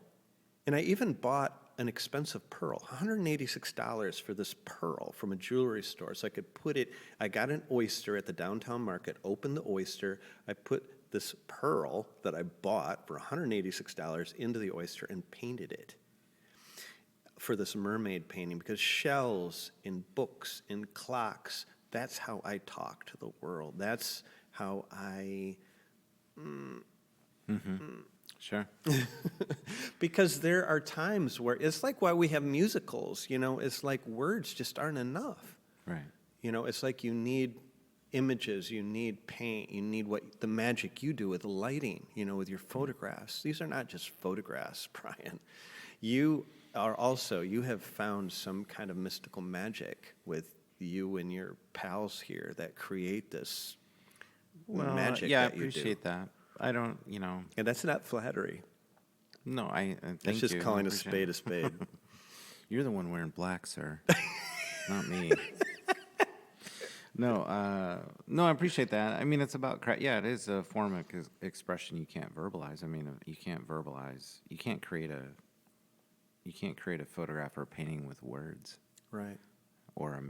and I even bought an expensive pearl, $186 for this pearl from a jewelry store. So I could put it, I got an oyster at the downtown market, opened the oyster, I put this pearl that I bought for $186 into the oyster and painted it for this mermaid painting, because shells in books, in clocks, that's how I talk to the world. That's how I... Sure. Because there are times where it's like why we have musicals, you know, it's like words just aren't enough. Right. You know, it's like you need images, you need paint, you need what the magic you do with lighting, you know, with your photographs. These are not just photographs, Brian. You have found some kind of mystical magic with you and your pals here that create this magic yeah, that you do. I appreciate that. I don't, you know. And that's not flattery. No, I thank That's just you. calling a spade a spade. You're the one wearing black, sir. Not me. No, I appreciate that. I mean, it's about, yeah, it is a form of expression you can't verbalize. I mean, you can't verbalize, you can't create a photograph or a painting with words. Right. Or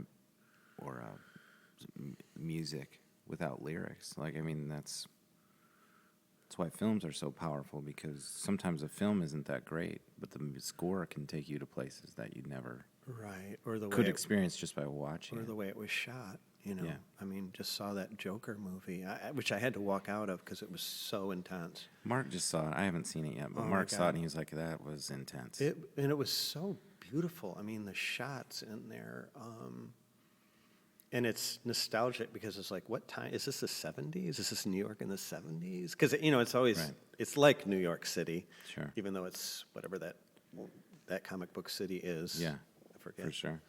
music without lyrics. Like, I mean, that's why films are so powerful, because sometimes a film isn't that great, but the score can take you to places that you never or the could experience just by watching or it. the way it was shot. You know, Yeah. I mean, just saw that Joker movie, which I had to walk out of because it was so intense. Mark just saw it. I haven't seen it yet, but Oh, Mark my saw it God. and he was like, "That was intense." And it was so beautiful. I mean, the shots in there, and it's nostalgic because it's like, what time is this? The 70s? Is this New York in the 70s? Because you know, it's always it's like New York City, Sure. Even though it's whatever that comic book city is. Yeah, I forget for sure.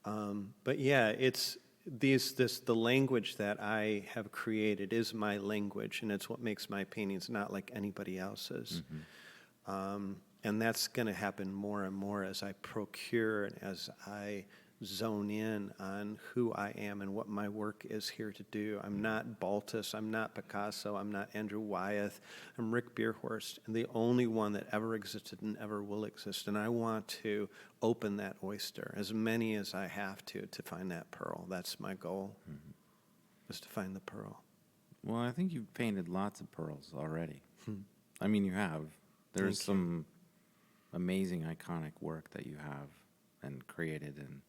But yeah, it's the language that I have created is my language, and it's what makes my paintings not like anybody else's. And that's going to happen more and more as I procure and as I zone in on who I am and what my work is here to do. I'm not Baltus, I'm not Picasso, I'm not Andrew Wyeth, I'm Rick Beerhorst, and the only one that ever existed and ever will exist. And I want to open that oyster, as many as I have to find that pearl. That's my goal, is to find the pearl. Well, I think you've painted lots of pearls already. I mean, you have. There's Thank you. some amazing, iconic work that you have and created, and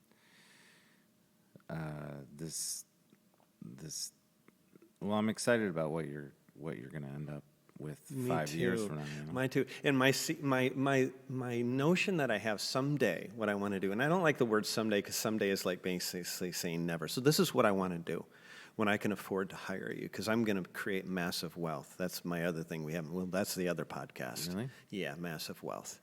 this. Well, I'm excited about what you're going to end up with Me 5 years too. from now. You know? Mine too. And my notion that I have someday, what I want to do, and I don't like the word someday because someday is like basically saying never. So this is what I want to do when I can afford to hire you, because I'm going to create massive wealth. That's my other thing we haven't. Well, that's the other podcast. Really? Yeah, massive wealth.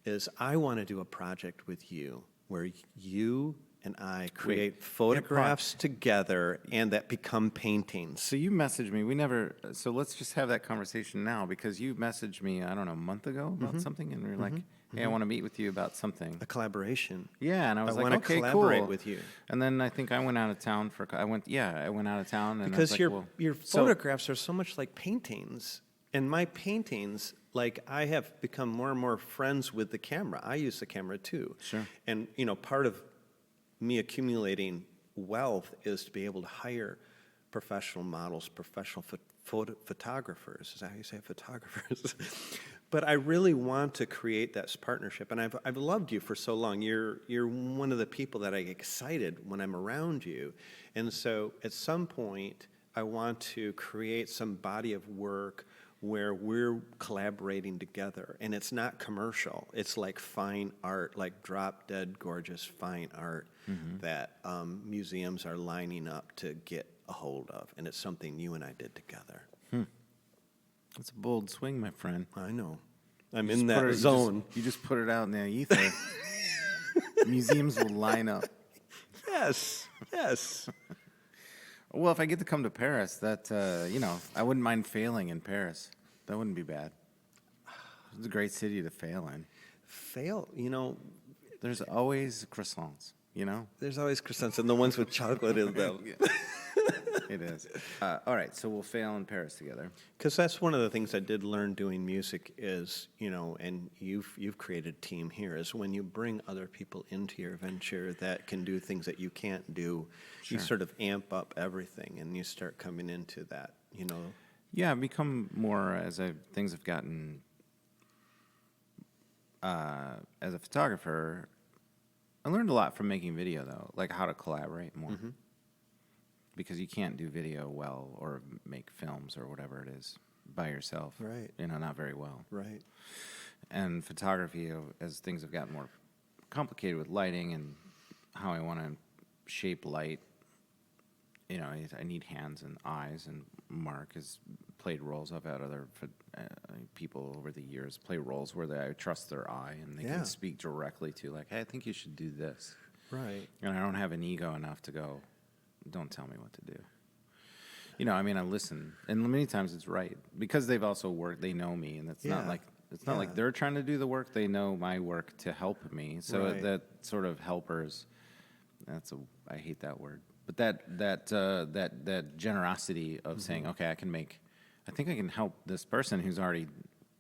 Is I want to do a project with you where you and I create photographs together and that become paintings. So you messaged me. So let's just have that conversation now, because you messaged me, I don't know, a month ago about something, and we were like, hey, I want to meet with you about something. A collaboration. Yeah, and I was like, wanna okay, collaborate cool. with you. And then I think I went out of town I went out of town. And Because I was your like, well, your so- photographs are so much like paintings, and my paintings, like, I have become more and more friends with the camera. I use the camera too. Sure. And you know, part of me accumulating wealth is to be able to hire professional models, professional photographers. Is that how you say photographers? But I really want to create that partnership, and I've loved you for so long. You're one of the people that I get excited when I'm around you, and so at some point I want to create some body of work where we're collaborating together, and it's not commercial. It's like fine art, like drop dead gorgeous fine art that museums are lining up to get a hold of, and it's something you and I did together. That's a bold swing, my friend. I know. I'm You in just put that it- zone. You just put it out in the ether. Museums will line up. Yes, yes. Well, if I get to come to Paris, that, I wouldn't mind failing in Paris. That wouldn't be bad. It's a great city to fail in. fail, There's always croissants, there's always croissants, and the ones with chocolate in them. It is. All right, so we'll fail in Paris together. Because that's one of the things I did learn doing music is, and you've created a team here, is when you bring other people into your venture that can do things that you can't do, you sort of amp up everything, and you start coming into that, Yeah, I've become more, things have gotten, as a photographer, I learned a lot from making video, though, like how to collaborate more. Mm-hmm. Because you can't do video well or make films or whatever it is by yourself. Right. Not very well. Right. And photography, as things have gotten more complicated with lighting and how I want to shape light, I need hands and eyes, and Mark has played roles. I've had other people over the years play roles where I trust their eye and they can speak directly to, like, hey, I think you should do this. Right. And I don't have an ego enough to go, don't tell me what to do. I listen, and many times it's right because they've also worked. They know me, and it's not like they're trying to do the work. They know my work to help me. So that sort of helpers. I hate that word, but that generosity of saying, okay, I think I can help this person who's already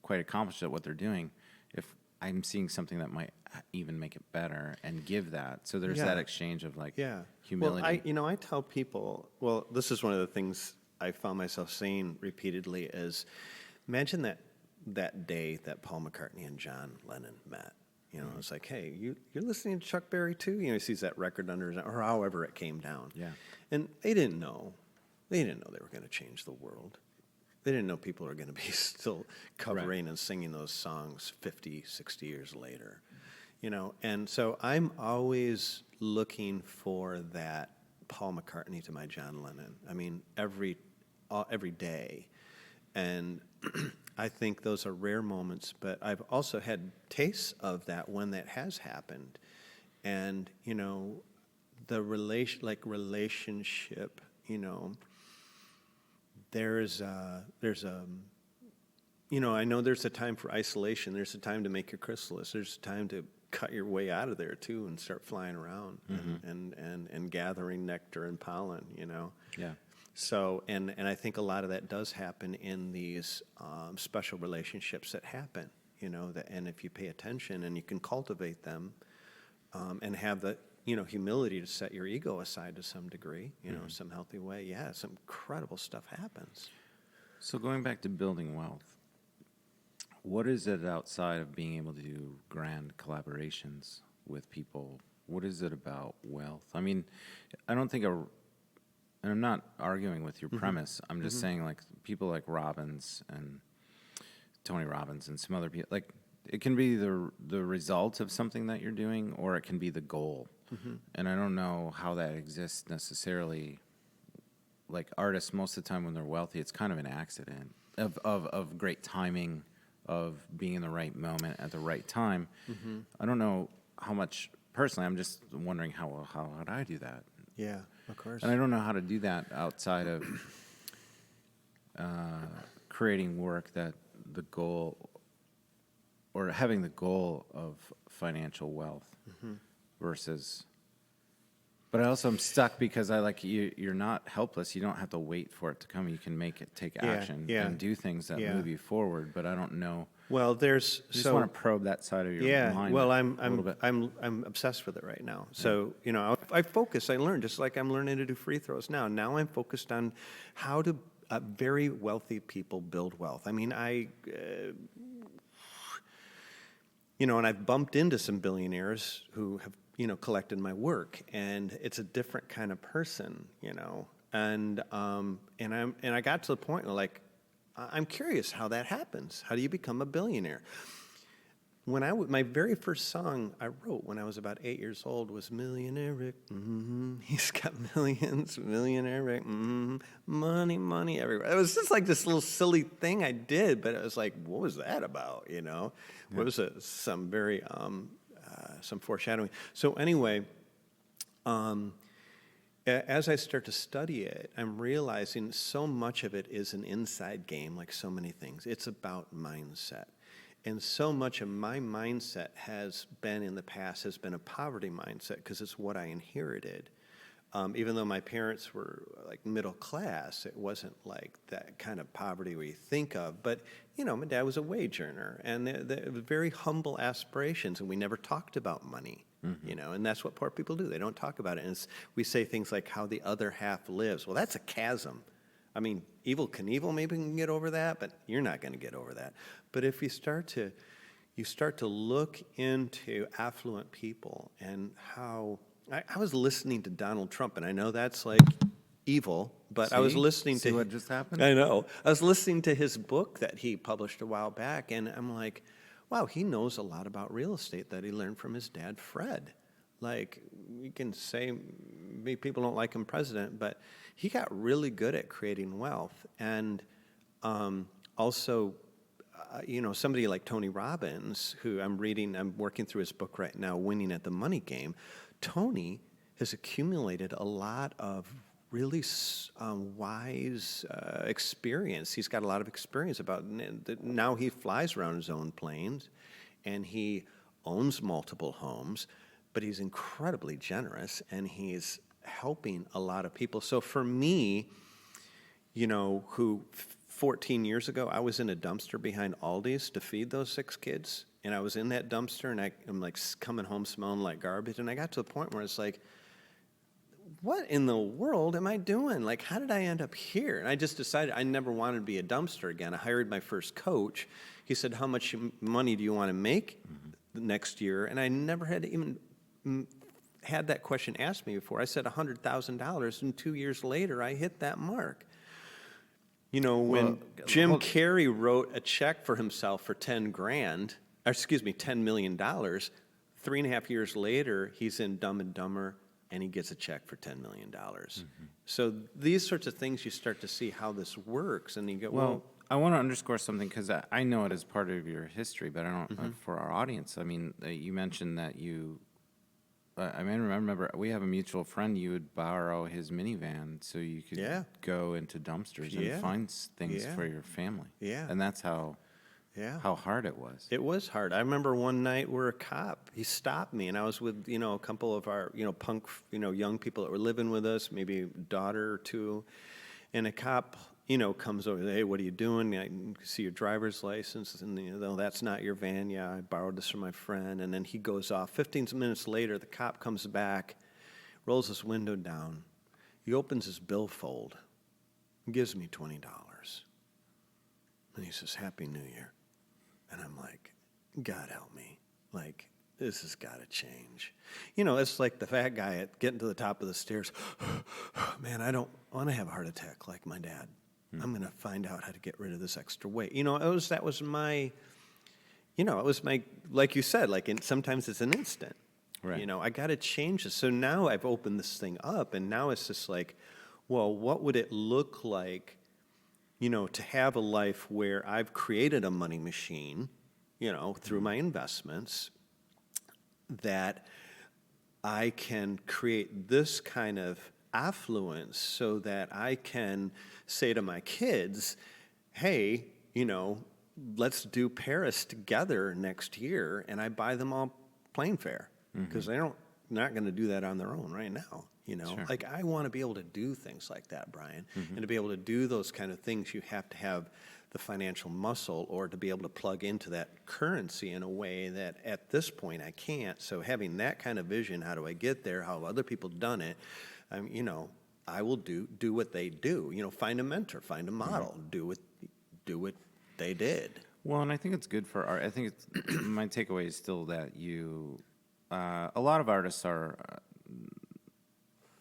quite accomplished at what they're doing. If I'm seeing something that might even make it better, and give that. So there's that exchange of humility. Well, I tell people, this is one of the things I found myself saying repeatedly is, imagine that day that Paul McCartney and John Lennon met. It's like, hey, you're listening to Chuck Berry too? He sees that record under his, or however it came down. Yeah. And they didn't know they were going to change the world. They didn't know people are going to be still covering and singing those songs 50, 60 years later. And so I'm always looking for that Paul McCartney to my John Lennon. I mean, every day. And I think those are rare moments, but I've also had tastes of that when that has happened. And, the relationship, there's I know there's a time for isolation. There's a time to make your chrysalis. There's a time to cut your way out of there too and start flying around and gathering nectar and pollen. Yeah. So and I think a lot of that does happen in these special relationships that happen. And if you pay attention and you can cultivate them, and have the humility to set your ego aside to some degree, some healthy way. Yeah, some incredible stuff happens. So going back to building wealth, what is it outside of being able to do grand collaborations with people? What is it about wealth? I mean, I don't think and I'm not arguing with your premise. I'm just saying, like, people like Robbins and Tony Robbins and some other people, like, it can be the result of something that you're doing, or it can be the goal. And I don't know how that exists necessarily. Like artists, most of the time when they're wealthy, it's kind of an accident of great timing, of being in the right moment at the right time. I don't know how much, personally, I'm just wondering how would I do that? Yeah, of course. And I don't know how to do that outside of creating work that the goal, or having the goal of financial wealth versus. But I also am stuck because you're not helpless. You don't have to wait for it to come. You can take action and do things that move you forward. But I don't know. Well, I just want to probe that side of your mind. Well, I'm obsessed with it right now. So I focus. I learn just like I'm learning to do free throws now. Now I'm focused on how to very wealthy people build wealth. I mean, and I've bumped into some billionaires who have collected my work, and it's a different kind of person, and I got to the point where, like, I'm curious how that happens. How do you become a billionaire? When my very first song I wrote when I was about 8 years old was Millionaire Rick, he's got millions, Millionaire Rick, money, money everywhere. It was just like this little silly thing I did, but it was like, what was that about, What was it? Some very, some foreshadowing. So anyway, as I start to study it, I'm realizing so much of it is an inside game, like so many things. It's about mindset. And so much of my mindset has been in the past has been a poverty mindset because it's what I inherited. Even though my parents were like middle class, it wasn't like that kind of poverty we think of. But, you know, my dad was a wage earner, and they were very humble aspirations, and we never talked about money, you know, and that's what poor people do. They don't talk about it. And we say things like how the other half lives. Well, that's a chasm. I mean, Evel Knievel maybe can get over that, but you're not going to get over that. But if you start to look into affluent people and how I was listening to Donald Trump, and I know that's like evil, but I was listening See to what just happened? I know. I was listening to his book that he published a while back, and I'm like, wow, he knows a lot about real estate that he learned from his dad, Fred. Like, you can say maybe people don't like him president, but he got really good at creating wealth. And also, you know, somebody like Tony Robbins, who I'm working through his book right now, Winning at the Money Game. Tony has accumulated a lot of really wise experience. He's got a lot of experience about now he flies around his own planes, and he owns multiple homes, but he's incredibly generous, and he's helping a lot of people. So for me, you know, who 14 years ago, I was in a dumpster behind Aldi's to feed those 6 kids. And I was in that dumpster, and I'm like coming home smelling like garbage. And I got to a point where it's like, what in the world am I doing? Like, how did I end up here? And I just decided I never wanted to be a dumpster again. I hired my first coach. He said, how much money do you want to make next year? And I never had even had that question asked me before. I said $100,000, and 2 years later, I hit that mark. You know, when Jim Carrey wrote a check for himself for $10 million, 3.5 years later, he's in Dumb and Dumber, and he gets a check for $10 million. So these sorts of things, you start to see how this works, and you go, well, I want to underscore something because I know it as part of your history, but I don't for our audience. I mean, you mentioned that you. I mean, remember, we have a mutual friend. You would borrow his minivan so you could go into dumpsters and find things for your family. Yeah, and that's how hard it was. It was hard. I remember one night where a cop, he stopped me, and I was with, you know, a couple of our, you know, punk, you know, young people that were living with us, maybe a daughter or two, and a cop, you know, comes over, hey, what are you doing? I can see your driver's license, and, you know, that's not your van. Yeah, I borrowed this from my friend, and then he goes off. 15 minutes later, the cop comes back, rolls his window down. He opens his billfold and gives me $20. And he says, Happy New Year. And I'm like, God help me. Like, this has got to change. You know, it's like the fat guy getting to the top of the stairs. Man, I don't want to have a heart attack like my dad. I'm going to find out how to get rid of this extra weight. You know, that was my, like you said, like sometimes it's an instant. Right. You know, I got to change this. So now I've opened this thing up, and now it's just like, well, what would it look like, you know, to have a life where I've created a money machine, you know, through my investments, that I can create this kind of affluence so that I can say to my kids, hey, you know, let's do Paris together next year, and I buy them all plane fare because they're not going to do that on their own right now. You know, like I want to be able to do things like that, Brian, and to be able to do those kind of things, you have to have the financial muscle or to be able to plug into that currency in a way that at this point I can't. So having that kind of vision, how do I get there? How have other people done it? You know, I will do what they do. You know, find a mentor, find a model, do what they did. Well, and I think it's good for art. I think it's my takeaway is still that you, a lot of artists are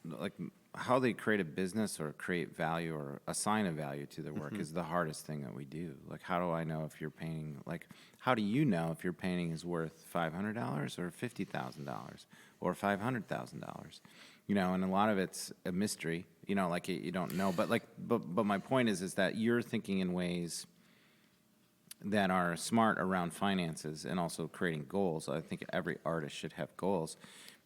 like how they create a business or create value or assign a value to their work is the hardest thing that we do. Like, how do I know if your painting, like, how do you know if your painting is worth $500 or $50,000 or $500,000? You know, and a lot of it's a mystery, you know, like you don't know, but my point is that you're thinking in ways that are smart around finances and also creating goals. I think every artist should have goals,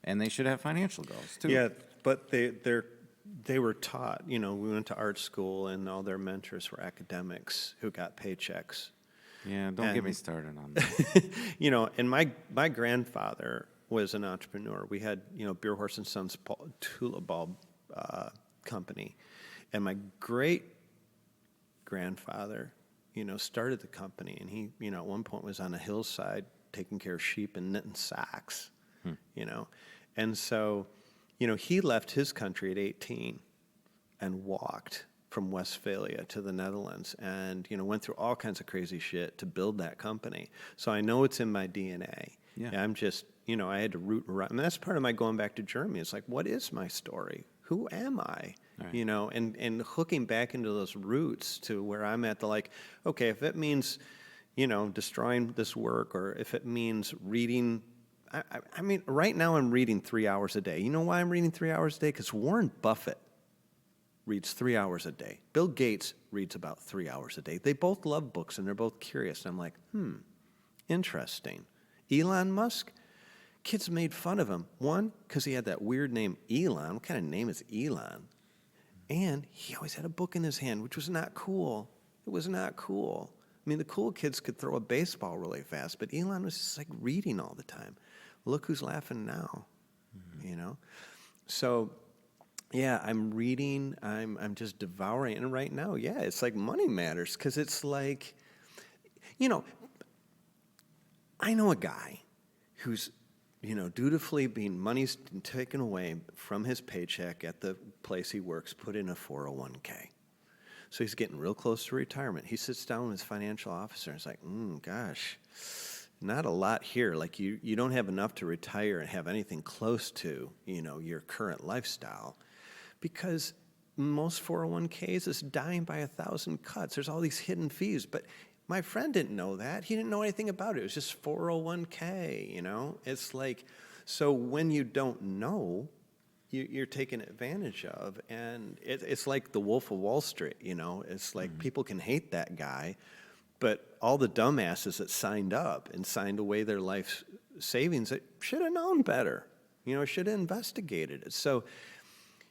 and they should have financial goals too. Yeah, but they were taught, you know, we went to art school and all their mentors were academics who got paychecks. Yeah, don't get me started on that. And my grandfather was an entrepreneur. We had, Beerhorst and Sons tulip bulb company. And my great-grandfather, started the company. And he, at one point was on a hillside taking care of sheep and knitting socks, And so, he left his country at 18 and walked from Westphalia to the Netherlands and, went through all kinds of crazy shit to build that company. So I know it's in my DNA. Yeah. I'm just, I had to root around. And that's part of my going back to Germany. It's like, what is my story? Who am I? Right. And hooking back into those roots to where I'm at okay, if it means, destroying this work, or if it means reading, I mean, right now I'm reading 3 hours a day. You know why I'm reading 3 hours a day? Because Warren Buffett reads 3 hours a day. Bill Gates reads about 3 hours a day. They both love books, and they're both curious. And I'm like, interesting. Elon Musk, kids made fun of him. One, because he had that weird name, Elon. What kind of name is Elon? And he always had a book in his hand, which was not cool. It was not cool. I mean, the cool kids could throw a baseball really fast, but Elon was just like reading all the time. Look who's laughing now, So, yeah, I'm reading. I'm just devouring. And right now, yeah, it's like money matters, because it's like, I know a guy who's, dutifully money's taken away from his paycheck at the place he works, put in a 401k. So he's getting real close to retirement. He sits down with his financial officer and it's like, gosh, not a lot here. Like you don't have enough to retire and have anything close to, your current lifestyle, because most 401ks is dying by 1,000 cuts. There's all these hidden fees, but my friend didn't know that. He didn't know anything about it. It was just 401k, It's like, so when you don't know, you're taken advantage of. And it's like the Wolf of Wall Street, It's like people can hate that guy, but all the dumbasses that signed up and signed away their life savings, that should have known better, should have investigated it. So,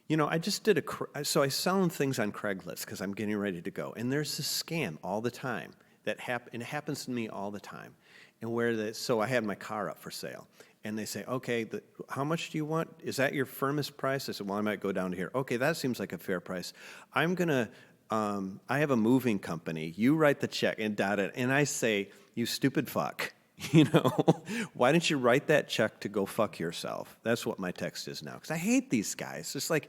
I just did so I sell things on Craigslist because I'm getting ready to go. And there's this scam all the time. And it happens to me all the time. And so I had my car up for sale. And they say, okay, how much do you want? Is that your firmest price? I said, well, I might go down to here. Okay, that seems like a fair price. I'm going to, I have a moving company. You write the check and dot it. And I say, you stupid fuck. Why didn't you write that check to go fuck yourself? That's what my text is now. Because I hate these guys. It's like,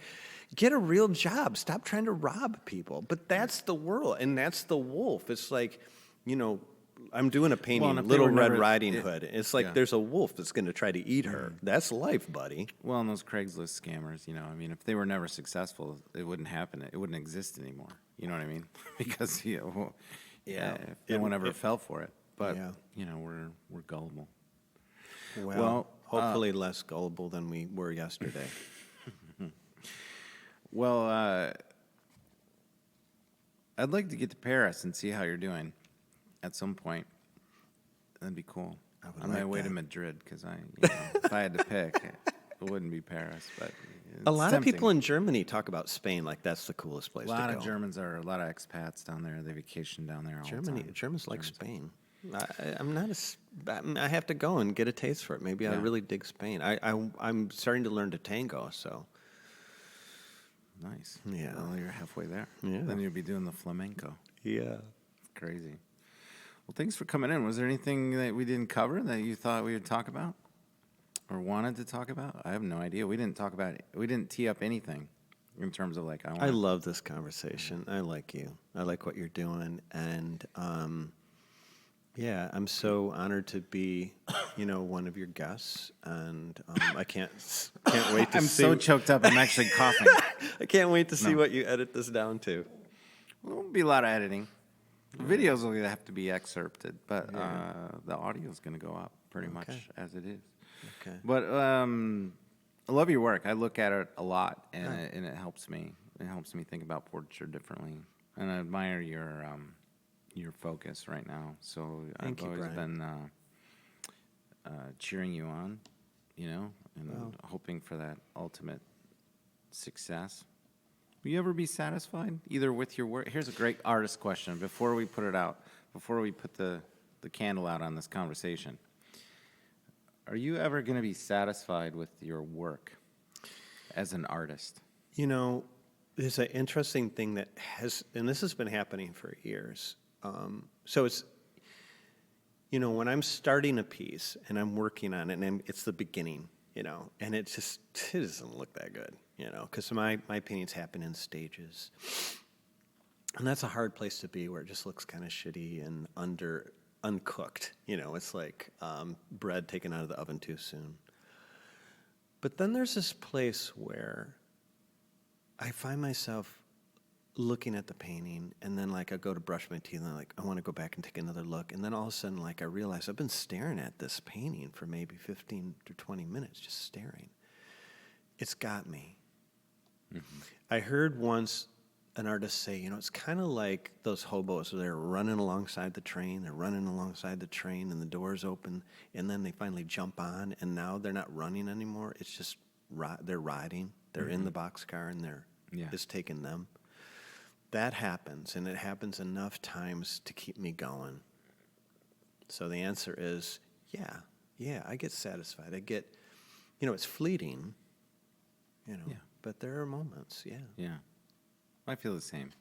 get a real job. Stop trying to rob people. But that's the world. And that's the wolf. It's like, I'm doing a painting, Little Red Riding Hood. It's like there's a wolf that's going to try to eat her. That's life, buddy. Well, and those Craigslist scammers, if they were never successful, it wouldn't happen. It wouldn't exist anymore. You know what I mean? Because, if no one ever fell for it. But, we're gullible. Well, hopefully less gullible than we were yesterday. Well, I'd like to get to Paris and see how you're doing at some point. That'd be cool. On my way to Madrid, because if I had to pick, it wouldn't be Paris. But a lot of people in Germany talk about Spain like that's the coolest place to go. A lot of Germans a lot of expats down there. They vacation down there all the time. Germans like Spain. I have to go and get a taste for it. Maybe I really dig Spain. I'm starting to learn to tango, so. Nice. Yeah. Well, you're halfway there. Yeah. Then you'll be doing the flamenco. Yeah. Crazy. Well, thanks for coming in. Was there anything that we didn't cover that you thought we would talk about or wanted to talk about? I have no idea. We didn't talk about it. We didn't tee up anything in terms of I love this conversation. I like you. I like what you're doing. And, I'm so honored to be, one of your guests, and I can't wait to see. I'm so choked up. I'm actually coughing. I can't wait to see what you edit this down to. Well, there'll be a lot of editing. Videos will have to be excerpted, but the audio is going to go up pretty much as it is. Okay. But I love your work. I look at it a lot, and it helps me. It helps me think about portraiture differently, and I admire your focus right now. So I've always been cheering you on, and hoping for that ultimate success. Will you ever be satisfied, either with your work? Here's a great artist question. Before we put it out, before we put the the candle out on this conversation. Are you ever going to be satisfied with your work as an artist? There's an interesting thing that and this has been happening for years. So it's, when I'm starting a piece and I'm working on it, and it's the beginning, and it doesn't look that good, because my paintings happen in stages. And that's a hard place to be, where it just looks kind of shitty and uncooked. It's like bread taken out of the oven too soon. But then there's this place where I find myself looking at the painting, and then I go to brush my teeth, and I want to go back and take another look. And then all of a sudden, I realize I've been staring at this painting for maybe 15 to 20 minutes, just staring. It's got me. Mm-hmm. I heard once an artist say, it's kind of like those hobos where they're running alongside the train, and the doors open, and then they finally jump on, and now they're not running anymore. It's just they're riding. They're mm-hmm. in the boxcar, and it's taking them. That happens, and it happens enough times to keep me going. So the answer is, yeah, I get satisfied. I get, it's fleeting, but there are moments, Yeah. I feel the same.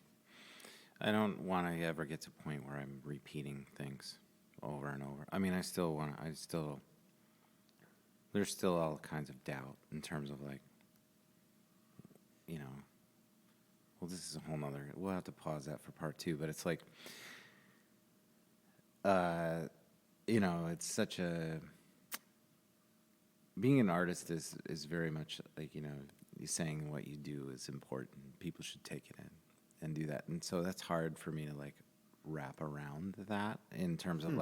I don't want to ever get to a point where I'm repeating things over and over. I mean, there's still all kinds of doubt in terms of well, this is a whole nother, we'll have to pause that for part 2, but it's it's such a, being an artist is very much you saying what you do is important. People should take it in and do that. And so that's hard for me to wrap around that in terms of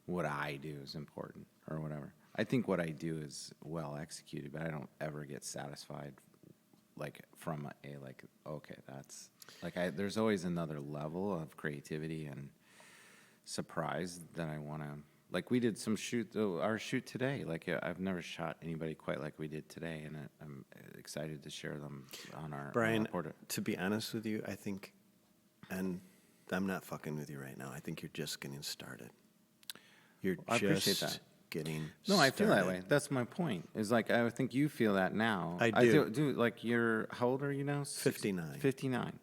what I do is important or whatever. I think what I do is well executed, but I don't ever get satisfied from okay, that's there's always another level of creativity and surprise that I want to, we did our shoot today. I've never shot anybody quite like we did today, and I'm excited to share them on our Brian, portrait. To be honest with you, I think, and I'm not fucking with you right now, I think you're just getting started. I appreciate that. Getting No, I feel started. that way. That's my point. Is I think you feel that now. I do. You're, how old are you now? 59. 59.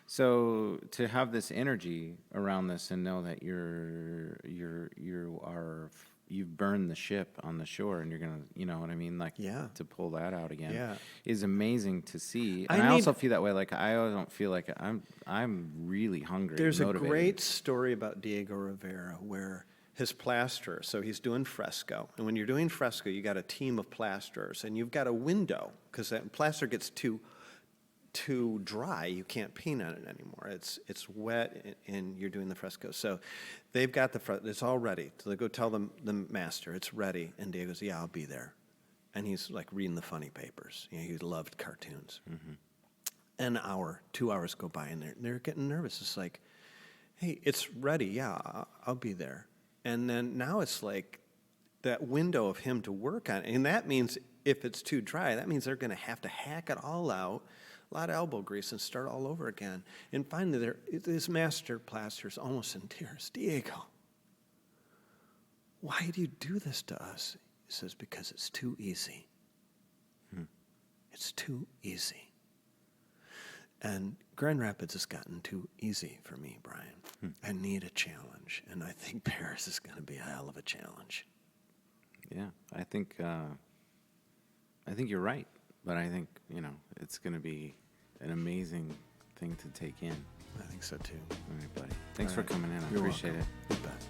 So to have this energy around this and know that you've burned the ship on the shore and you're gonna, you know what I mean? To pull that out again is amazing to see. And I also feel that way. I don't feel like I'm really hungry. There's and motivated. a great story about Diego Rivera where his plasterer, so he's doing fresco. And when you're doing fresco, you got a team of plasterers, and you've got a window, because that plaster gets too dry, you can't paint on it anymore. It's wet, and you're doing the fresco. So they've got it's all ready. So they go tell the master, it's ready. And Diego goes, yeah, I'll be there. And he's reading the funny papers. He loved cartoons. Mm-hmm. An hour, 2 hours go by, and they're getting nervous. It's hey, it's ready. Yeah, I'll be there. And then now it's that window of him to work on it. And that means if it's too dry, that means they're going to have to hack it all out, a lot of elbow grease, and start all over again. And finally, this master plaster's almost in tears. Diego, why do you do this to us? He says, because it's too easy. It's too easy. And Grand Rapids has gotten too easy for me, Brian. I need a challenge, and I think Paris is going to be a hell of a challenge. Yeah, I think you're right, but I think it's going to be an amazing thing to take in. I think so too. All right, buddy. Thanks for coming in. I appreciate it. You bet.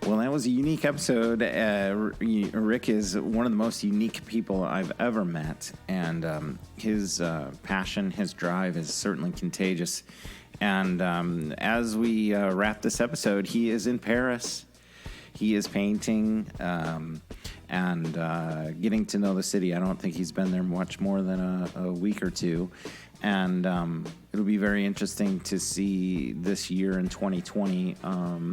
Well, that was a unique episode. Rick is one of the most unique people I've ever met, and his passion, his drive is certainly contagious. And as we wrap this episode, he is in Paris. He is painting and getting to know the city. I don't think he's been there much more than a week or two. And it'll be very interesting to see this year in 2020,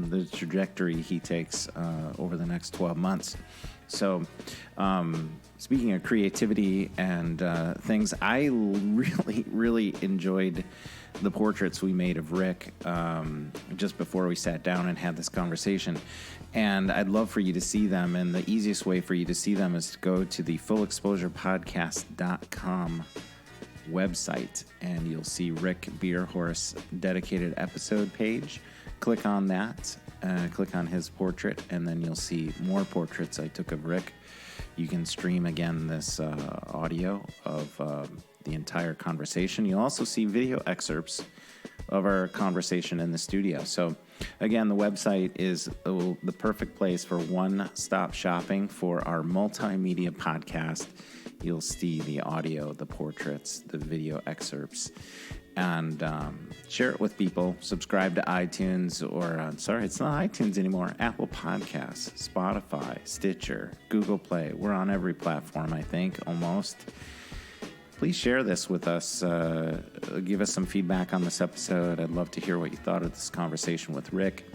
the trajectory he takes over the next 12 months. So, speaking of creativity and things, I really enjoyed the portraits we made of Rick just before we sat down and had this conversation. And I'd love for you to see them. And the easiest way for you to see them is to go to the fullexposurepodcast.com website, and you'll see Rick Beerhorst's dedicated episode page. Click on that, click on his portrait, and then you'll see more portraits I took of Rick. You can stream again this audio of the entire conversation. You'll also see video excerpts of our conversation in the studio. So again, the website is the perfect place for one-stop shopping for our multimedia podcast. You'll see the audio, the portraits, the video excerpts, and share it with people. Subscribe to iTunes, or it's not iTunes anymore, Apple Podcasts, Spotify, Stitcher, Google Play. We're on every platform, I think, almost. Please share this with us. Give us some feedback on this episode. I'd love to hear what you thought of this conversation with Rick.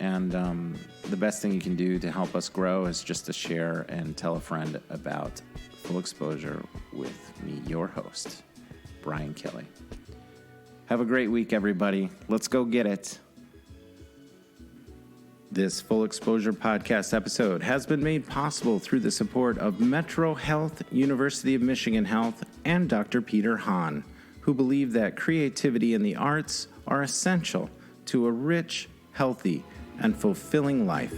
And the best thing you can do to help us grow is just to share and tell a friend about Full Exposure with me, your host, Brian Kelly. Have a great week, everybody. Let's go get it. This Full Exposure podcast episode has been made possible through the support of Metro Health, University of Michigan Health, and Dr. Peter Hahn, who believe that creativity and the arts are essential to a rich, healthy, and fulfilling life.